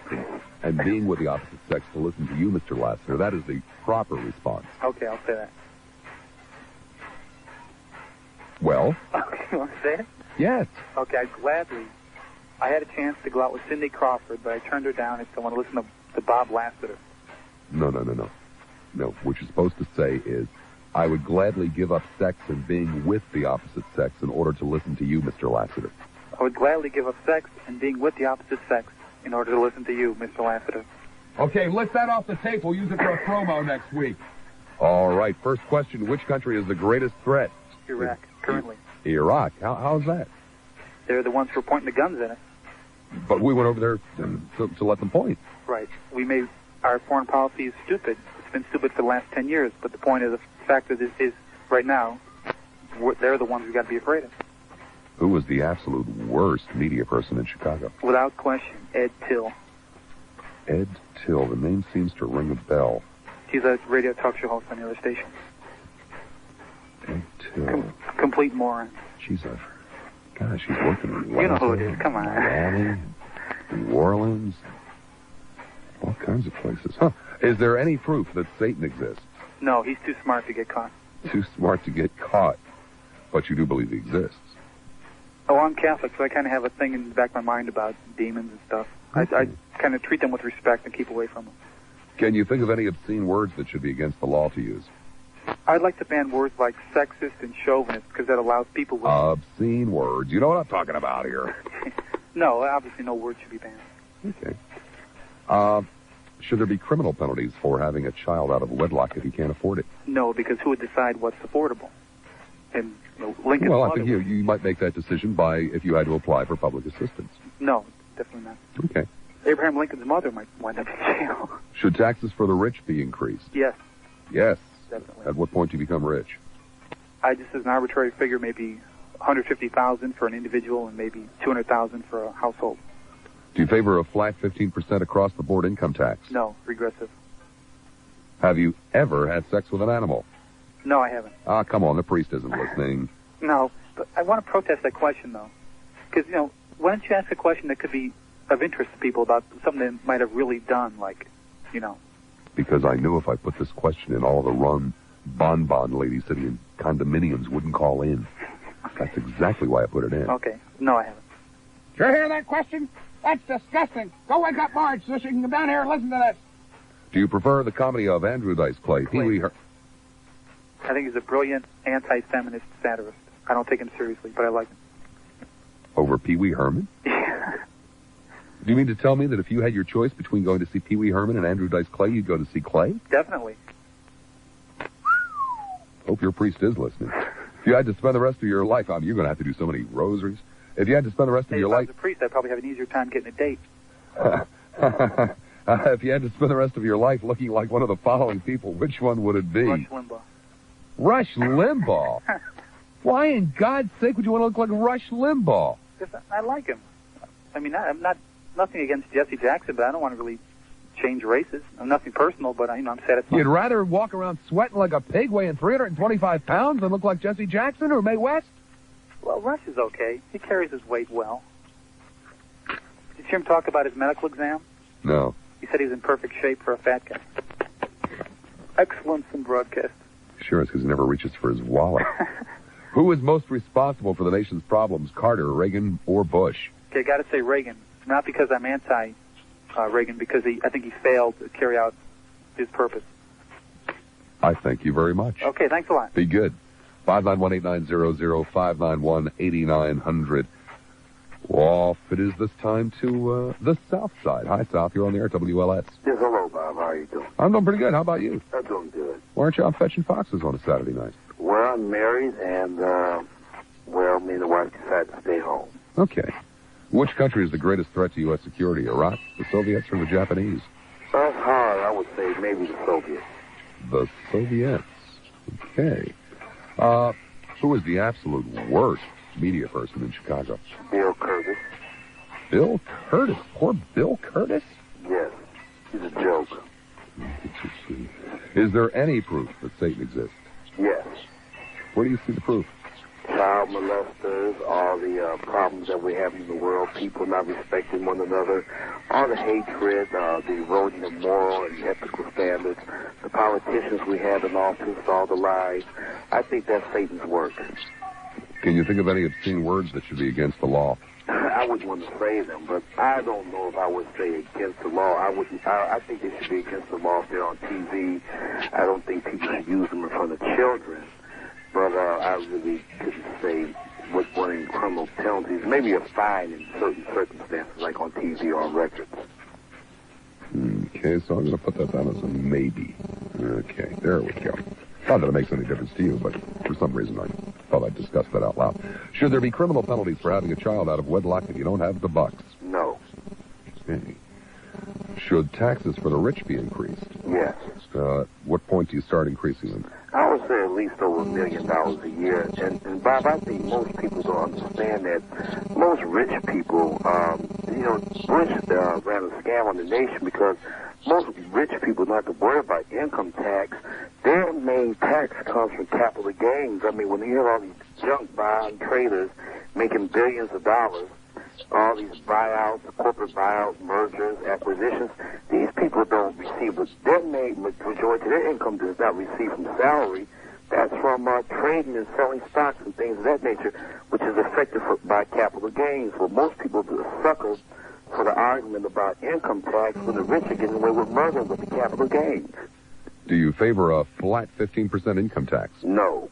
and being with the opposite sex to listen to you, Mr. Lassiter. That is the proper response. Okay, I'll say that. Well? Okay, you want to say it? Yes. Okay, I'd gladly. I had a chance to go out with Cindy Crawford, but I turned her down and I want to listen to Bob Lassiter. No. No, what you're supposed to say is, I would gladly give up sex and being with the opposite sex in order to listen to you, Mr. Lassiter. I would gladly give up sex and being with the opposite sex in order to listen to you, Mr. Lassiter. Okay, list that off the tape. We'll use it for a promo next week. All right, first question. Which country is the greatest threat? Iraq, currently. Iraq. How's that? They're the ones who are pointing the guns at us. But we went over there to let them point. Right. Our foreign policy is stupid. It's been stupid for the last 10 years. But the point is, the fact that is right now, they're the ones we've got to be afraid of. Who was the absolute worst media person in Chicago? Without question, Ed Till. Ed Till. The name seems to ring a bell. He's a radio talk show host on the other station. Ed Till. Complete moron. Jeez, gosh, he's working in You know who it is. Come on. Miami, New Orleans, all kinds of places. Huh. Is there any proof that Satan exists? No, he's too smart to get caught. Too smart to get caught. But you do believe he exists. Oh, I'm Catholic, so I kind of have a thing in the back of my mind about demons and stuff. I kind of treat them with respect and keep away from them. Can you think of any obscene words that should be against the law to use? I'd like to ban words like sexist and chauvinist because that allows people with... Obscene words. You know what I'm talking about here. No, obviously no word should be banned. Okay. Should there be criminal penalties for having a child out of wedlock if you can't afford it? No, because who would decide what's affordable? And Lincoln's Well, I mother think you might make that decision by if you had to apply for public assistance. No, definitely not. Okay. Abraham Lincoln's mother might wind up in jail. Should taxes for the rich be increased? Yes. Yes. Definitely. At what point do you become rich? I just, as an arbitrary figure, maybe $150,000 for an individual and maybe $200,000 for a household. Do you favor a flat 15% across-the-board income tax? No, regressive. Have you ever had sex with an animal? No, I haven't. Ah, come on, the priest isn't listening. No, but I want to protest that question, though. Because, why don't you ask a question that could be of interest to people about something they might have really done, like, Because I knew if I put this question in, all the bonbon ladies sitting in condominiums wouldn't call in. That's exactly why I put it in. Okay. No, I haven't. Did you hear that question? That's disgusting. Go wake up Marge so she can come down here and listen to this. Do you prefer the comedy of Andrew Dice Clay, Pee Wee Herman? I think he's a brilliant anti-feminist satirist. I don't take him seriously, but I like him. Over Pee Wee Herman? Do you mean to tell me that if you had your choice between going to see Pee Wee Herman and Andrew Dice Clay, you'd go to see Clay? Definitely. Hope your priest is listening. If you had to spend the rest of your life, you're going to have to do so many rosaries. If you had to spend the rest of your life... If I was a priest, I'd probably have an easier time getting a date. If you had to spend the rest of your life looking like one of the following people, which one would it be? Rush Limbaugh. Rush Limbaugh? Why in God's sake would you want to look like Rush Limbaugh? Because I like him. I mean, I'm not nothing against Jesse Jackson, but I don't want to really change races. I'm nothing personal, but I'm satisfied. You'd rather walk around sweating like a pig weighing 325 pounds than look like Jesse Jackson or Mae West? Well, Rush is okay. He carries his weight well. Did you hear him talk about his medical exam? No. He said he's in perfect shape for a fat guy. Excellence in broadcast. Sure is, because he never reaches for his wallet. Who is most responsible for the nation's problems, Carter, Reagan, or Bush? Okay, I got to say Reagan. Not because I'm anti-Reagan, because I think he failed to carry out his purpose. I thank you very much. Okay, thanks a lot. Be good. 591-8900, 591-8900. Wall. off it is this time to the South Side. Hi, South. You're on the air, WLS. Yes, hello, Bob. How are you doing? I'm doing pretty good. How about you? I'm doing good. Why aren't you out fetching foxes on a Saturday night? Well, I'm married, and, me and the wife decided to stay home. Okay. Which country is the greatest threat to U.S. security, Iraq, the Soviets, or the Japanese? That's hard. I would say maybe the Soviets. The Soviets. Okay. Who is the absolute worst media person in Chicago? Bill Curtis. Bill Curtis? Poor Bill Curtis? Yes. He's a joke. Is there any proof that Satan exists? Yes. Where do you see the proof? Child molesters, all the problems that we have in the world, people not respecting one another, all the hatred, the eroding of moral and ethical standards, the politicians we have in office, all the lies. I think that's Satan's work. Can you think of any obscene words that should be against the law? I wouldn't want to say them, but I don't know if I would say against the law. I think they should be against the law if they're on TV. I don't think people should use them in front of children. But I really couldn't say what one of the criminal penalties. Maybe a fine in certain circumstances, like on TV or on records. Okay, so I'm going to put that down as a maybe. Okay, there we go. Not that it makes any difference to you, but for some reason I thought I'd discuss that out loud. Should there be criminal penalties for having a child out of wedlock if you don't have the bucks? No. Okay. Should taxes for the rich be increased? Yes. What point do you start increasing them? I would say at least over $1 million a year. And Bob, I think most people don't understand that most rich people, Bush ran a scam on the nation because most rich people don't have to worry about income tax. Their main tax comes from capital gains. I mean, when you hear all these junk bond traders making billions of dollars, all these buyouts, corporate buyouts, mergers, acquisitions, these people don't receive, but their main majority of their income does not receive from salary. That's from trading and selling stocks and things of that nature, which is affected by capital gains. Well, most people are suckers for the argument about income tax when the rich are getting away with murder with the capital gains. Do you favor a flat 15% income tax? No.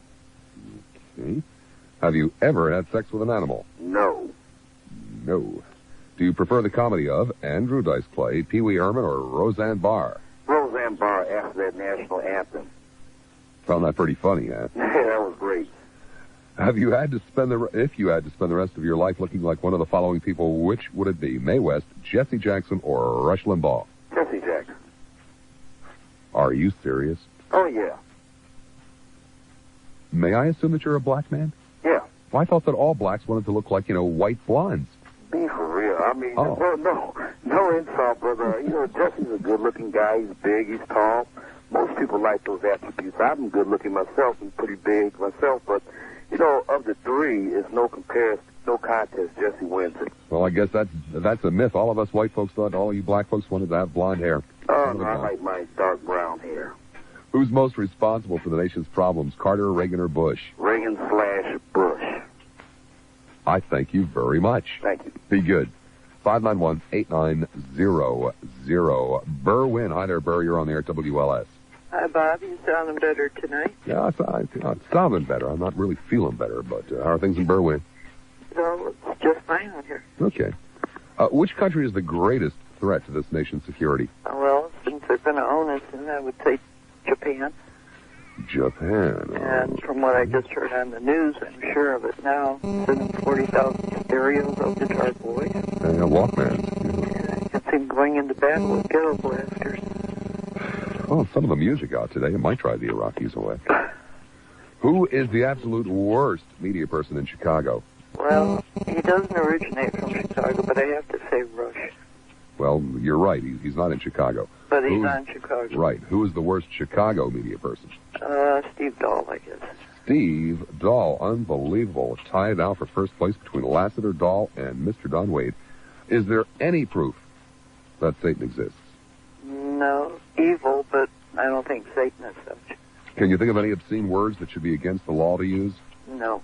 Okay. Have you ever had sex with an animal? No. No. Do you prefer the comedy of Andrew Dice Clay, Pee Wee Herman, or Roseanne Barr? Roseanne Barr after that national anthem. Found that pretty funny, huh? Yeah, that was great. If you had to spend the rest of your life looking like one of the following people, which would it be? Mae West, Jesse Jackson, or Rush Limbaugh? Jesse Jackson. Are you serious? Oh, yeah. May I assume that you're a black man? Yeah. Well, I thought that all blacks wanted to look like, white blondes. Be for real. I mean, no insult, but, Jesse's a good-looking guy. He's big, he's tall. Most people like those attributes. I'm good-looking myself and pretty big myself, but, of the three, it's no comparison, no contest. Jesse wins it. Well, I guess that's a myth. All of us white folks thought all you black folks wanted to have blonde hair. Oh, no, I like my dark brown hair. Who's most responsible for the nation's problems, Carter, Reagan, or Bush? Reagan/Bush. I thank you very much. Thank you. Be good. 591-8900. Burr Wynn. Hi there, Burr. You're on the air at WLS. Hi, Bob. You sounding better tonight? Yeah, it's sounding better. I'm not really feeling better, but how are things in Berwyn? No, it's just fine out here. Okay. Which country is the greatest threat to this nation's security? Well, since they're going to own us, then I would say Japan. Japan. And from what I just heard on the news, I'm sure of it now, sending 40,000 stereos out to our boys. Walkman. Yeah, I can see them going into battle with ghetto blasters. Oh, some of the music out today. It might drive the Iraqis away. Who is the absolute worst media person in Chicago? Well, he doesn't originate from Chicago, but I have to say Rush. Well, you're right. He's not in Chicago. But he's on Chicago. Right. Who is the worst Chicago media person? Steve Dahl, I guess. Steve Dahl. Unbelievable. Tied out for first place between Lassiter, Dahl, and Mr. Don Wade. Is there any proof that Satan exists? No. Evil, but I don't think Satan is such. Can you think of any obscene words that should be against the law to use? No.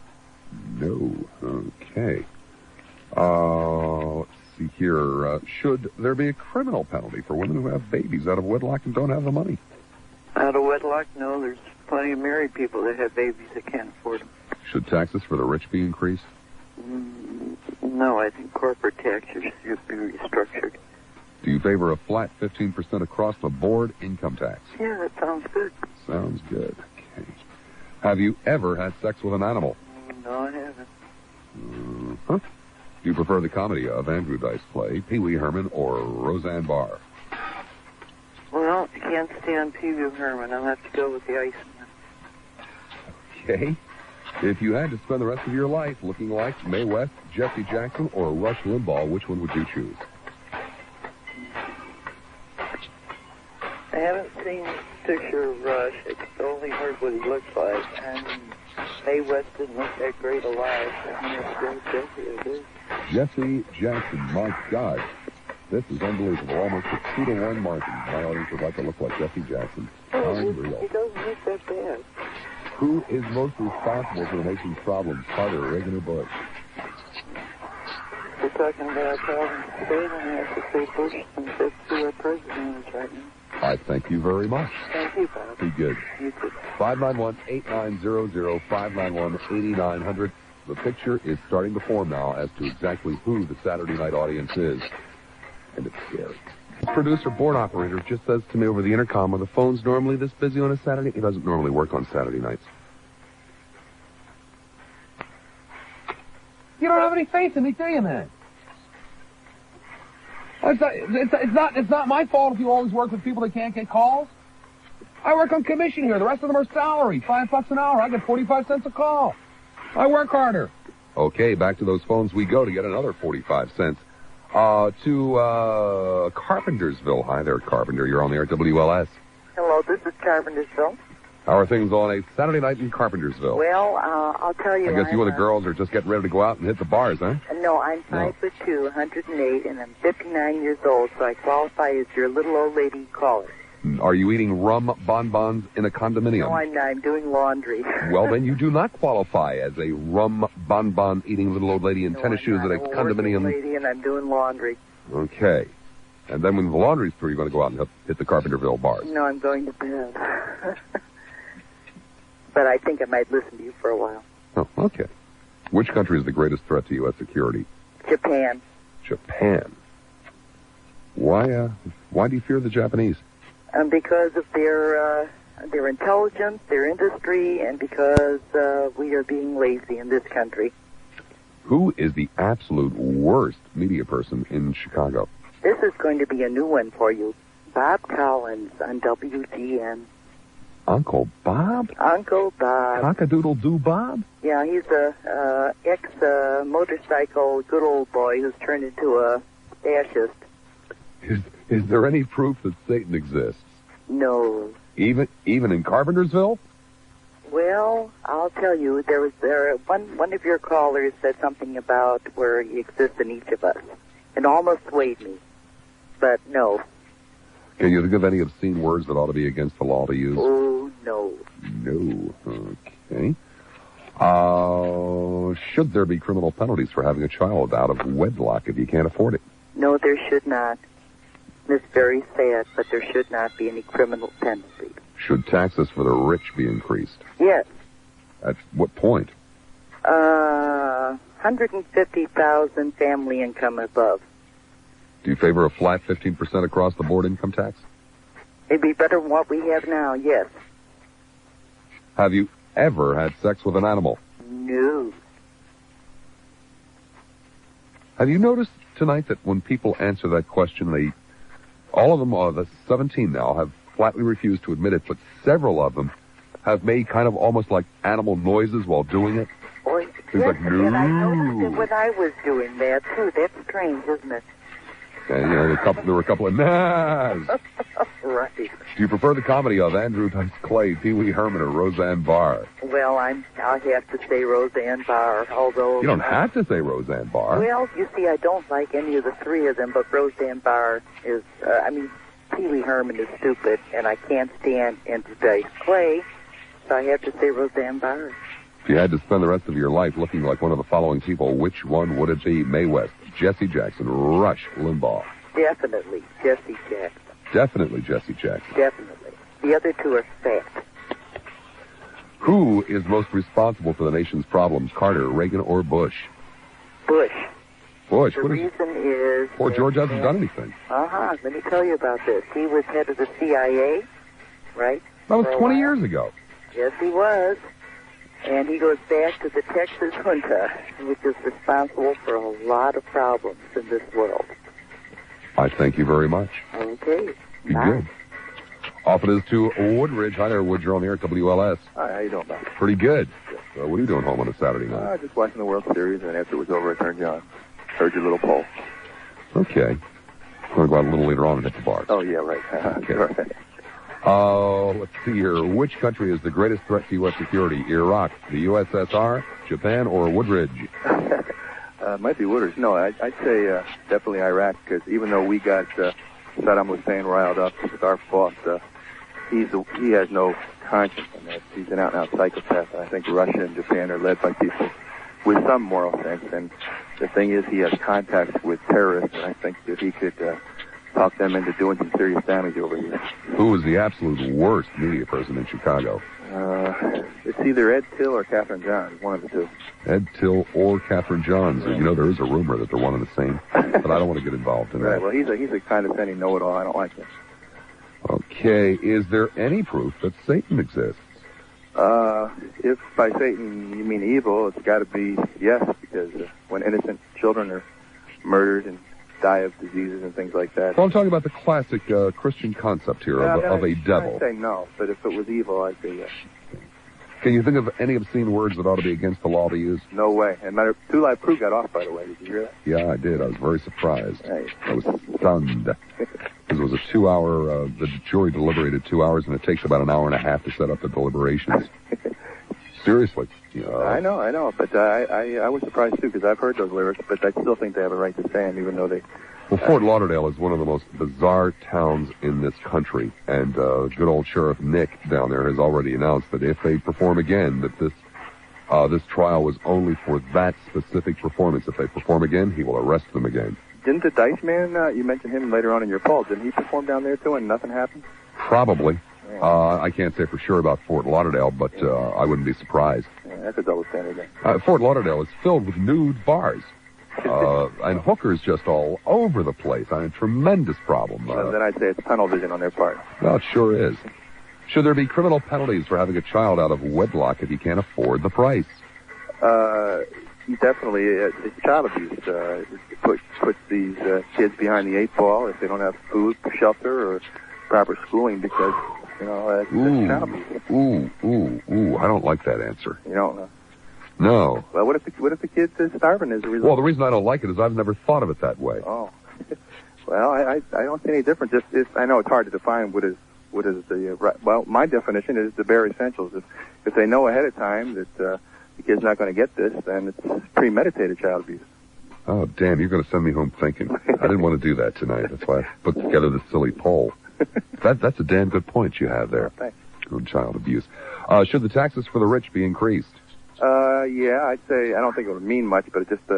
No. Okay. Let's see here. Should there be a criminal penalty for women who have babies out of wedlock and don't have the money? Out of wedlock? No. There's plenty of married people that have babies that can't afford them. Should taxes for the rich be increased? No, I think corporate tax should be restructured. Do you favor a flat 15% across the board income tax? Yeah, that sounds good. Sounds good. Okay. Have you ever had sex with an animal? No, I haven't. Do you prefer the comedy of Andrew Dice Clay, Pee Wee Herman, or Roseanne Barr? Well, I can't stand Pee Wee Herman. I'll have to go with the Iceman. Okay. If you had to spend the rest of your life looking like Mae West, Jesse Jackson, or Rush Limbaugh, which one would you choose? I haven't seen a picture of Rush. I've only heard what he looks like. And Mae West didn't look that great alive. I'm going to go with Jesse, I do. Jesse Jackson, my God. This is unbelievable. Almost a 2-to-1 margin. My audience would like to look like Jesse Jackson. Unreal. He doesn't look that bad. Who is most responsible for the nation's problems, Carter, Reagan, or Bush? We're talking about problems today, then I have to say Bush, since that's who our president is right now. I thank you very much. Thank you, Bob. Be good. You too. 591-8900, 591-8900. The picture is starting to form now as to exactly who the Saturday night audience is. And it's scary. Producer board operator just says to me over the intercom, are the phones normally this busy on a Saturday? He doesn't normally work on Saturday nights. You don't have any faith in me, do you, man? It's not my fault if you always work with people that can't get calls. I work on commission here. The rest of them are salary, $5 an hour. I get 45 cents a call. I work harder. Okay, back to those phones we go to get another 45 cents. To Carpentersville. Hi there, Carpenter. You're on the air at WLS. Hello, this is Carpentersville. How are things on a Saturday night in Carpentersville? Well, I'll tell you. I guess you and the girls are just getting ready to go out and hit the bars, huh? No, I'm 5'2", 108, and I'm 59 years old, so I qualify as your little old lady caller. Are you eating rum bonbons in a condominium? No, I'm not. I'm doing laundry. Well, then you do not qualify as a rum bonbon eating little old lady in tennis shoes at a condominium. I'm a lady, and I'm doing laundry. Okay. And then when the laundry's through, you're going to go out and hit the Carpenterville bars. No, I'm going to bed. But I think I might listen to you for a while. Oh, okay. Which country is the greatest threat to U.S. security? Japan. Japan. Why do you fear the Japanese? Because of their intelligence, their industry, and because we are being lazy in this country. Who is the absolute worst media person in Chicago? This is going to be a new one for you. Bob Collins on WGN. Uncle Bob? Uncle Bob. Cock-a-doodle-doo Bob? Yeah, he's a ex-motorcycle good old boy who's turned into a fascist. Is there any proof that Satan exists? No. Even in Carpentersville? Well, I'll tell you, one of your callers said something about where he exists in each of us. It almost swayed me, but no. Can you think of any obscene words that ought to be against the law to use? Oh, no. No. Okay. Should there be criminal penalties for having a child out of wedlock if you can't afford it? No, there should not. It's very sad, but there should not be any criminal penalty. Should taxes for the rich be increased? Yes. At what point? 150,000 family income above. Do you favor a flat 15% across the board income tax? It'd be better than what we have now, yes. Have you ever had sex with an animal? No. Have you noticed tonight that when people answer that question, all of them, the 17 now, have flatly refused to admit it, but several of them have made kind of almost like animal noises while doing it? Yes, like, no. And I noticed it when I was doing that, too. That's strange, isn't it? And, there were a couple of nahs. Right. Do you prefer the comedy of Andrew Dice Clay, Pee Wee Herman, or Roseanne Barr? Well, I'll have to say Roseanne Barr, although... You don't have to say Roseanne Barr. Well, you see, I don't like any of the three of them, but Roseanne Barr is... Pee Wee Herman is stupid, and I can't stand Andrew Dice Clay, so I have to say Roseanne Barr. If you had to spend the rest of your life looking like one of the following people, which one would it be? Mae West, Jesse Jackson, Rush Limbaugh. Definitely Jesse Jackson. Definitely Jesse Jackson. Definitely. The other two are fat. Who is most responsible for the nation's problems, Carter, Reagan, or Bush? Bush. Bush. The reason is... Poor George hasn't done anything. Let me tell you about this. He was head of the CIA, right? That was 20 years ago. Yes, he was. And he goes back to the Texas junta, which is responsible for a lot of problems in this world. I thank you very much. Okay. Be good. Off it is to Woodridge. Hi there, Wood. You're on the air at WLS. Hi, how you doing, Bob? Pretty good. What are you doing home on a Saturday night? Just watching the World Series, and after it was over, I turned you on. Heard your little poll. Okay. I'm going to go out a little later on and hit the bar. Oh, yeah, right. Okay. Right. Let's see here. Which country is the greatest threat to U.S. security? Iraq, the USSR, Japan, or Woodridge? Might be Woodridge. No, I'd say definitely Iraq, because even though we got Saddam Hussein riled up with our fault, he has no conscience in that. He's an out-and-out psychopath. I think Russia and Japan are led by people with some moral sense, and the thing is he has contacts with terrorists, and I think that he could talk them into doing some serious damage over here. Who was the absolute worst media person in Chicago? It's either Ed Till or Catherine Johns, one of the two. Ed Till or Catherine Johns. You know, there is a rumor that they're one and the same, but I don't want to get involved in that. Right, well, he's a condescending know-it-all. I don't like him. Okay, is there any proof that Satan exists? If by Satan you mean evil, it's got to be yes, because when innocent children are murdered and die of diseases and things like that. Well, I'm talking about the classic Christian concept here of a devil. I'd say no, but if it was evil, I'd say yes. Can you think of any obscene words that ought to be against the law to use? No way. And matter, Two Live Crew got off, by the way. Did you hear that? Yeah, I did. I was very surprised. Right. I was stunned. Because it was a 2-hour, the jury deliberated 2 hours, and it takes about an hour and a half to set up the deliberations. Seriously. I know. But I was surprised, too, because I've heard those lyrics, but I still think they have a right to say them, even though they... Well, Fort Lauderdale is one of the most bizarre towns in this country, and good old Sheriff Nick down there has already announced that if they perform again, that this trial was only for that specific performance. If they perform again, he will arrest them again. Didn't the Dice Man, you mentioned him later on in your poll, didn't he perform down there, too, and nothing happened? Probably. I can't say for sure about Fort Lauderdale, but I wouldn't be surprised. Yeah, that could double standard again. Fort Lauderdale is filled with nude bars. And hookers just all over the place. A tremendous problem. Then I'd say it's tunnel vision on their part. Well, it sure is. Should there be criminal penalties for having a child out of wedlock if you can't afford the price? Definitely. It's child abuse. It puts these kids behind the 8 ball if they don't have food, shelter, or proper schooling because, it's child abuse. Ooh. I don't like that answer. You don't know? No. Well, what if the kid's starving as a result? Well, the reason I don't like it is I've never thought of it that way. Oh. Well, I don't see any difference. I know it's hard to define what is the well, my definition is the bare essentials. If they know ahead of time that the kid's not going to get this, then it's premeditated child abuse. Oh, damn, you're going to send me home thinking. I didn't want to do that tonight. That's why I put together this silly poll. That's a damn good point you have there. Thanks. Good child abuse. Should the taxes for the rich be increased? Yeah, I'd say I don't think it would mean much, but just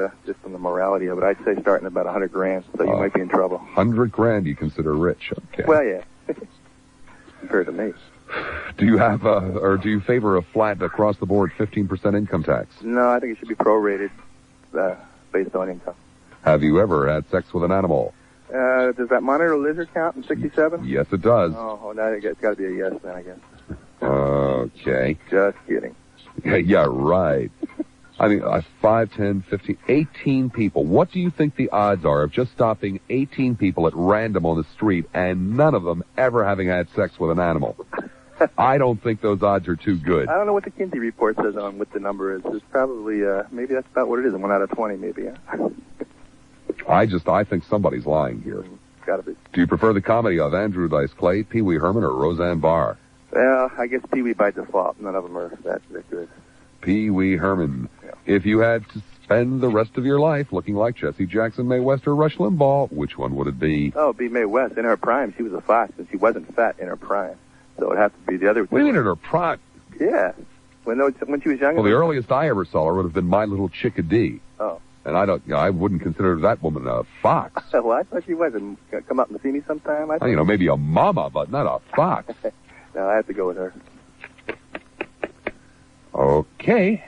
on the morality of it, I'd say starting about $100,000, so you might be in trouble. $100,000 you consider rich? Okay. Well, yeah, compared to me. Do you have, or do you favor a flat across the board 15% income tax? No, I think it should be prorated based on income. Have you ever had sex with an animal? Does that monitor lizard count in 67? Yes, it does. Oh, no, it's got to be a yes then, I guess. Okay. Just kidding. Yeah, right. I mean, 5, 10, 15, 18 people. What do you think the odds are of just stopping 18 people at random on the street and none of them ever having had sex with an animal? I don't think those odds are too good. I don't know what the Kinsey report says on what the number is. It's probably, maybe that's about what it is. 1 out of 20, maybe, yeah. I think somebody's lying here. Gotta be. Do you prefer the comedy of Andrew Dice Clay, Pee Wee Herman, or Roseanne Barr? Well, I guess Pee Wee by default. None of them are that good. Pee Wee Herman. Yeah. If you had to spend the rest of your life looking like Jesse Jackson, Mae West, or Rush Limbaugh, which one would it be? Oh, it'd be Mae West. In her prime, she was a fox, and she wasn't fat in her prime. So it'd have to be the other. What do you mean in her prime? Yeah. When she was younger. Well, the earliest I ever saw her would have been My Little Chickadee. Oh. And I wouldn't consider that woman a fox. Well, I thought she was. Come up and see me sometime. Maybe a mama, but not a fox. No, I have to go with her. Okay.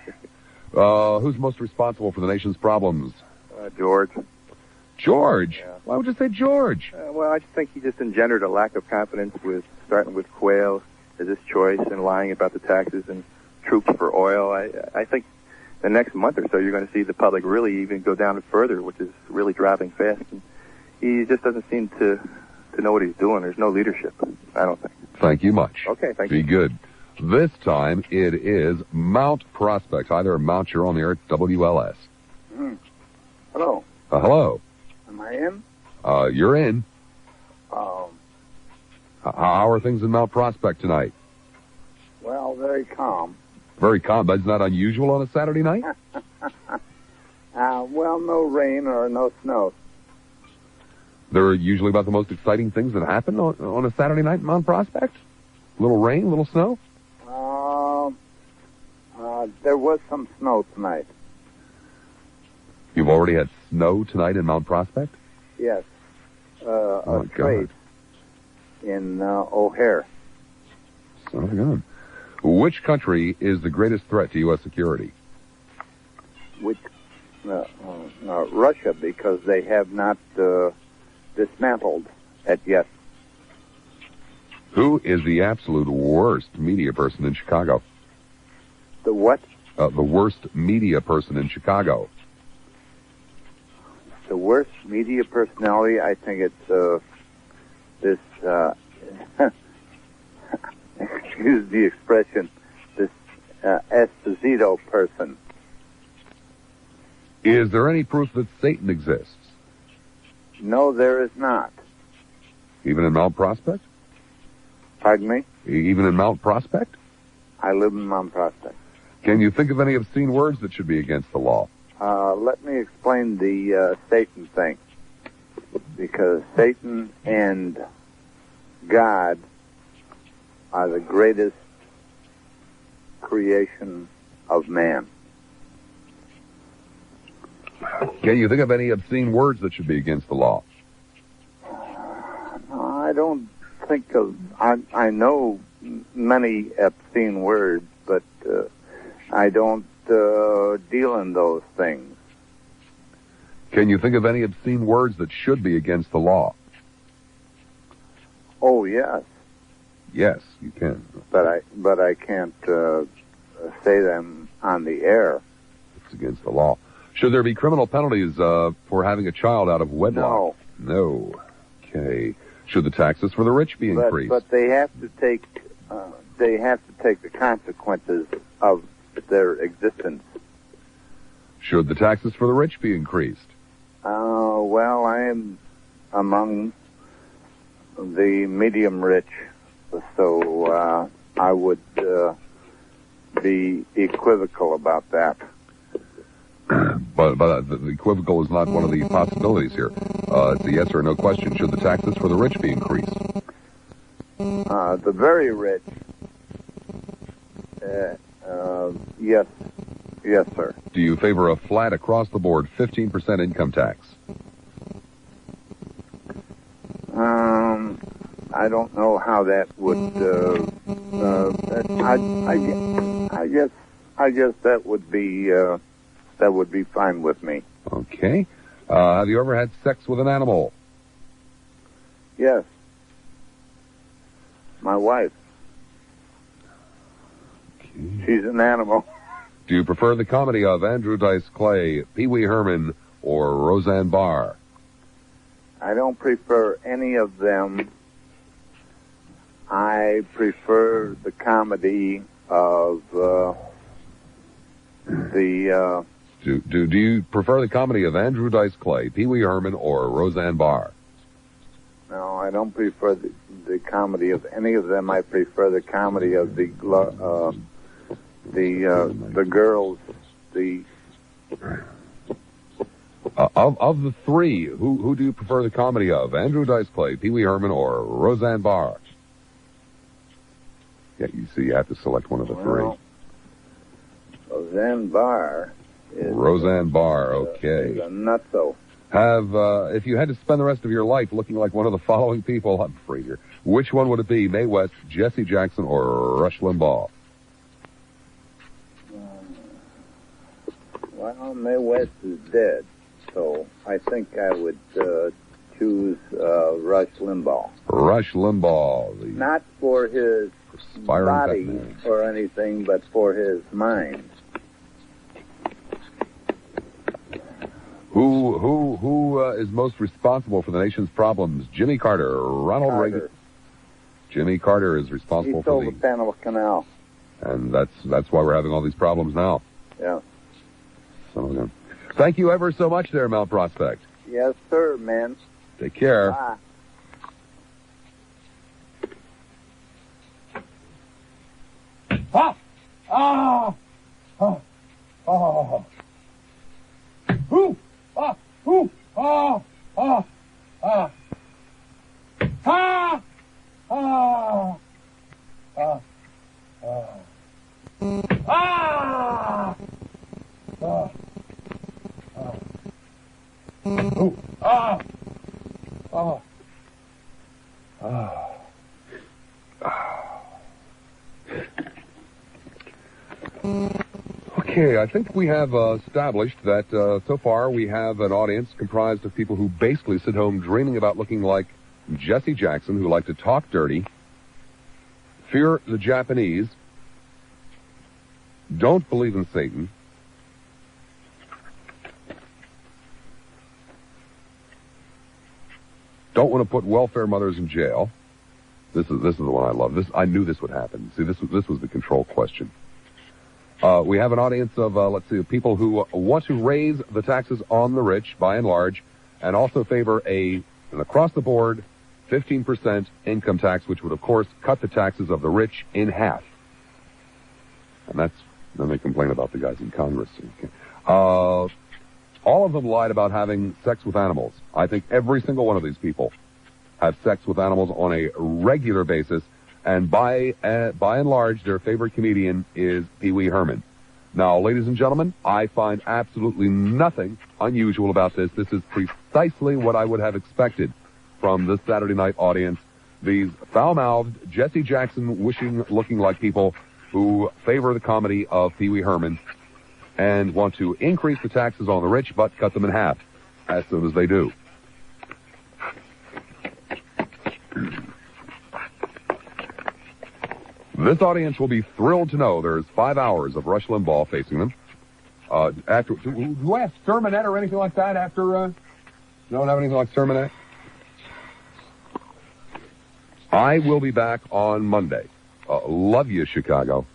Who's most responsible for the nation's problems? George. George? Why would you say George? Well, I just think he just engendered a lack of confidence with starting with Quayle as his choice and lying about the taxes and troops for oil. I think the next month or so you're going to see the public really even go down further, which is really dropping fast. And he just doesn't seem to know what he's doing. There's no leadership, I don't think. Thank you much. Okay, thank you. Be good. This time it is Mount Prospect. Hi there, Mount. You're on the air at WLS. Hello. Hello. Am I in? You're in. How are things in Mount Prospect tonight? Well, very calm. Very calm. That's not unusual on a Saturday night? Well, no rain or no snow. They're usually about the most exciting things that happen on a Saturday night in Mount Prospect? Little rain, little snow? There was some snow tonight. You've already had snow tonight in Mount Prospect? Yes. Oh, a trace in O'Hare. So good. Which country is the greatest threat to U.S. security? Which Russia, because they have not dismantled it yet. Who is the absolute worst media person in Chicago? The what? The worst media person in Chicago. The worst media personality, I think it's this, excuse the expression, this Esposito person. Is there any proof that Satan exists? No, there is not. Even in Mount Prospect? Pardon me? Even in Mount Prospect? I live in Mount Prospect. Can you think of any obscene words that should be against the law? Let me explain the Satan thing. Because Satan and God are the greatest creation of man. Can you think of any obscene words that should be against the law? I don't think of... I know many obscene words, but I don't deal in those things. Can you think of any obscene words that should be against the law? Oh, yes. Yes, you can. But I can't say them on the air. It's against the law. Should there be criminal penalties for having a child out of wedlock? No. Okay. Should the taxes for the rich be increased? But they have to take the consequences of their existence. Should the taxes for the rich be increased? Well, I am among the medium rich, so I would be equivocal about that. But the equivocal is not one of the possibilities here. It's a yes or no question. Should the taxes for the rich be increased? The very rich, yes. Yes, sir. Do you favor a flat across-the-board 15% income tax? I don't know how that would. I guess that would be fine with me. Okay. Have you ever had sex with an animal? Yes. My wife. Okay. She's an animal. Do you prefer the comedy of Andrew Dice Clay, Pee Wee Herman, or Roseanne Barr? I don't prefer any of them. I prefer the comedy of Do you prefer the comedy of Andrew Dice Clay, Pee Wee Herman, or Roseanne Barr? No, I don't prefer the comedy of any of them. I prefer the comedy of the girls. Of the three, who do you prefer the comedy of? Andrew Dice Clay, Pee Wee Herman, or Roseanne Barr? Yeah, you see, you have to select one of the three. Roseanne Barr is... Roseanne Barr, okay. Is a nutso. If you had to spend the rest of your life looking like one of the following people, I'm afraid here, which one would it be? Mae West, Jesse Jackson, or Rush Limbaugh? Well, Mae West is dead, so I think I would choose Rush Limbaugh. Rush Limbaugh. Not for his body or anything, but for his mind. Who is most responsible for the nation's problems? Jimmy Carter, Ronald Reagan. Jimmy Carter is responsible for the Panama Canal. And that's why we're having all these problems now. Yeah. So, thank you ever so much there, Mount Prospect. Yes, sir, man. Take care. Bye. Ah! Ah! Ah! Ah! Ooh! Ah! Ooh! Ah! Ah! Ah! Ah! Ah! Ah! Ah! Ah! Ah! Ooh! Ah! Ah! Ah! Okay, I think we have established that so far we have an audience comprised of people who basically sit home dreaming about looking like Jesse Jackson, who like to talk dirty, fear the Japanese, don't believe in Satan, don't want to put welfare mothers in jail. This is the one I love. I knew this would happen. See, this was the control question. We have an audience of, people who want to raise the taxes on the rich, by and large, and also favor an across-the-board 15% income tax, which would, of course, cut the taxes of the rich in half. And then they complain about the guys in Congress. Okay. All of them lied about having sex with animals. I think every single one of these people have sex with animals on a regular basis. And by and large, their favorite comedian is Pee Wee Herman. Now, ladies and gentlemen, I find absolutely nothing unusual about this. This is precisely what I would have expected from this Saturday night audience. These foul-mouthed, Jesse Jackson looking like people who favor the comedy of Pee Wee Herman and want to increase the taxes on the rich but cut them in half as soon as they do. This audience will be thrilled to know there's 5 hours of Rush Limbaugh facing them. Do I have sermonette or anything like that after, you don't have anything like sermonette? I will be back on Monday. Love you, Chicago.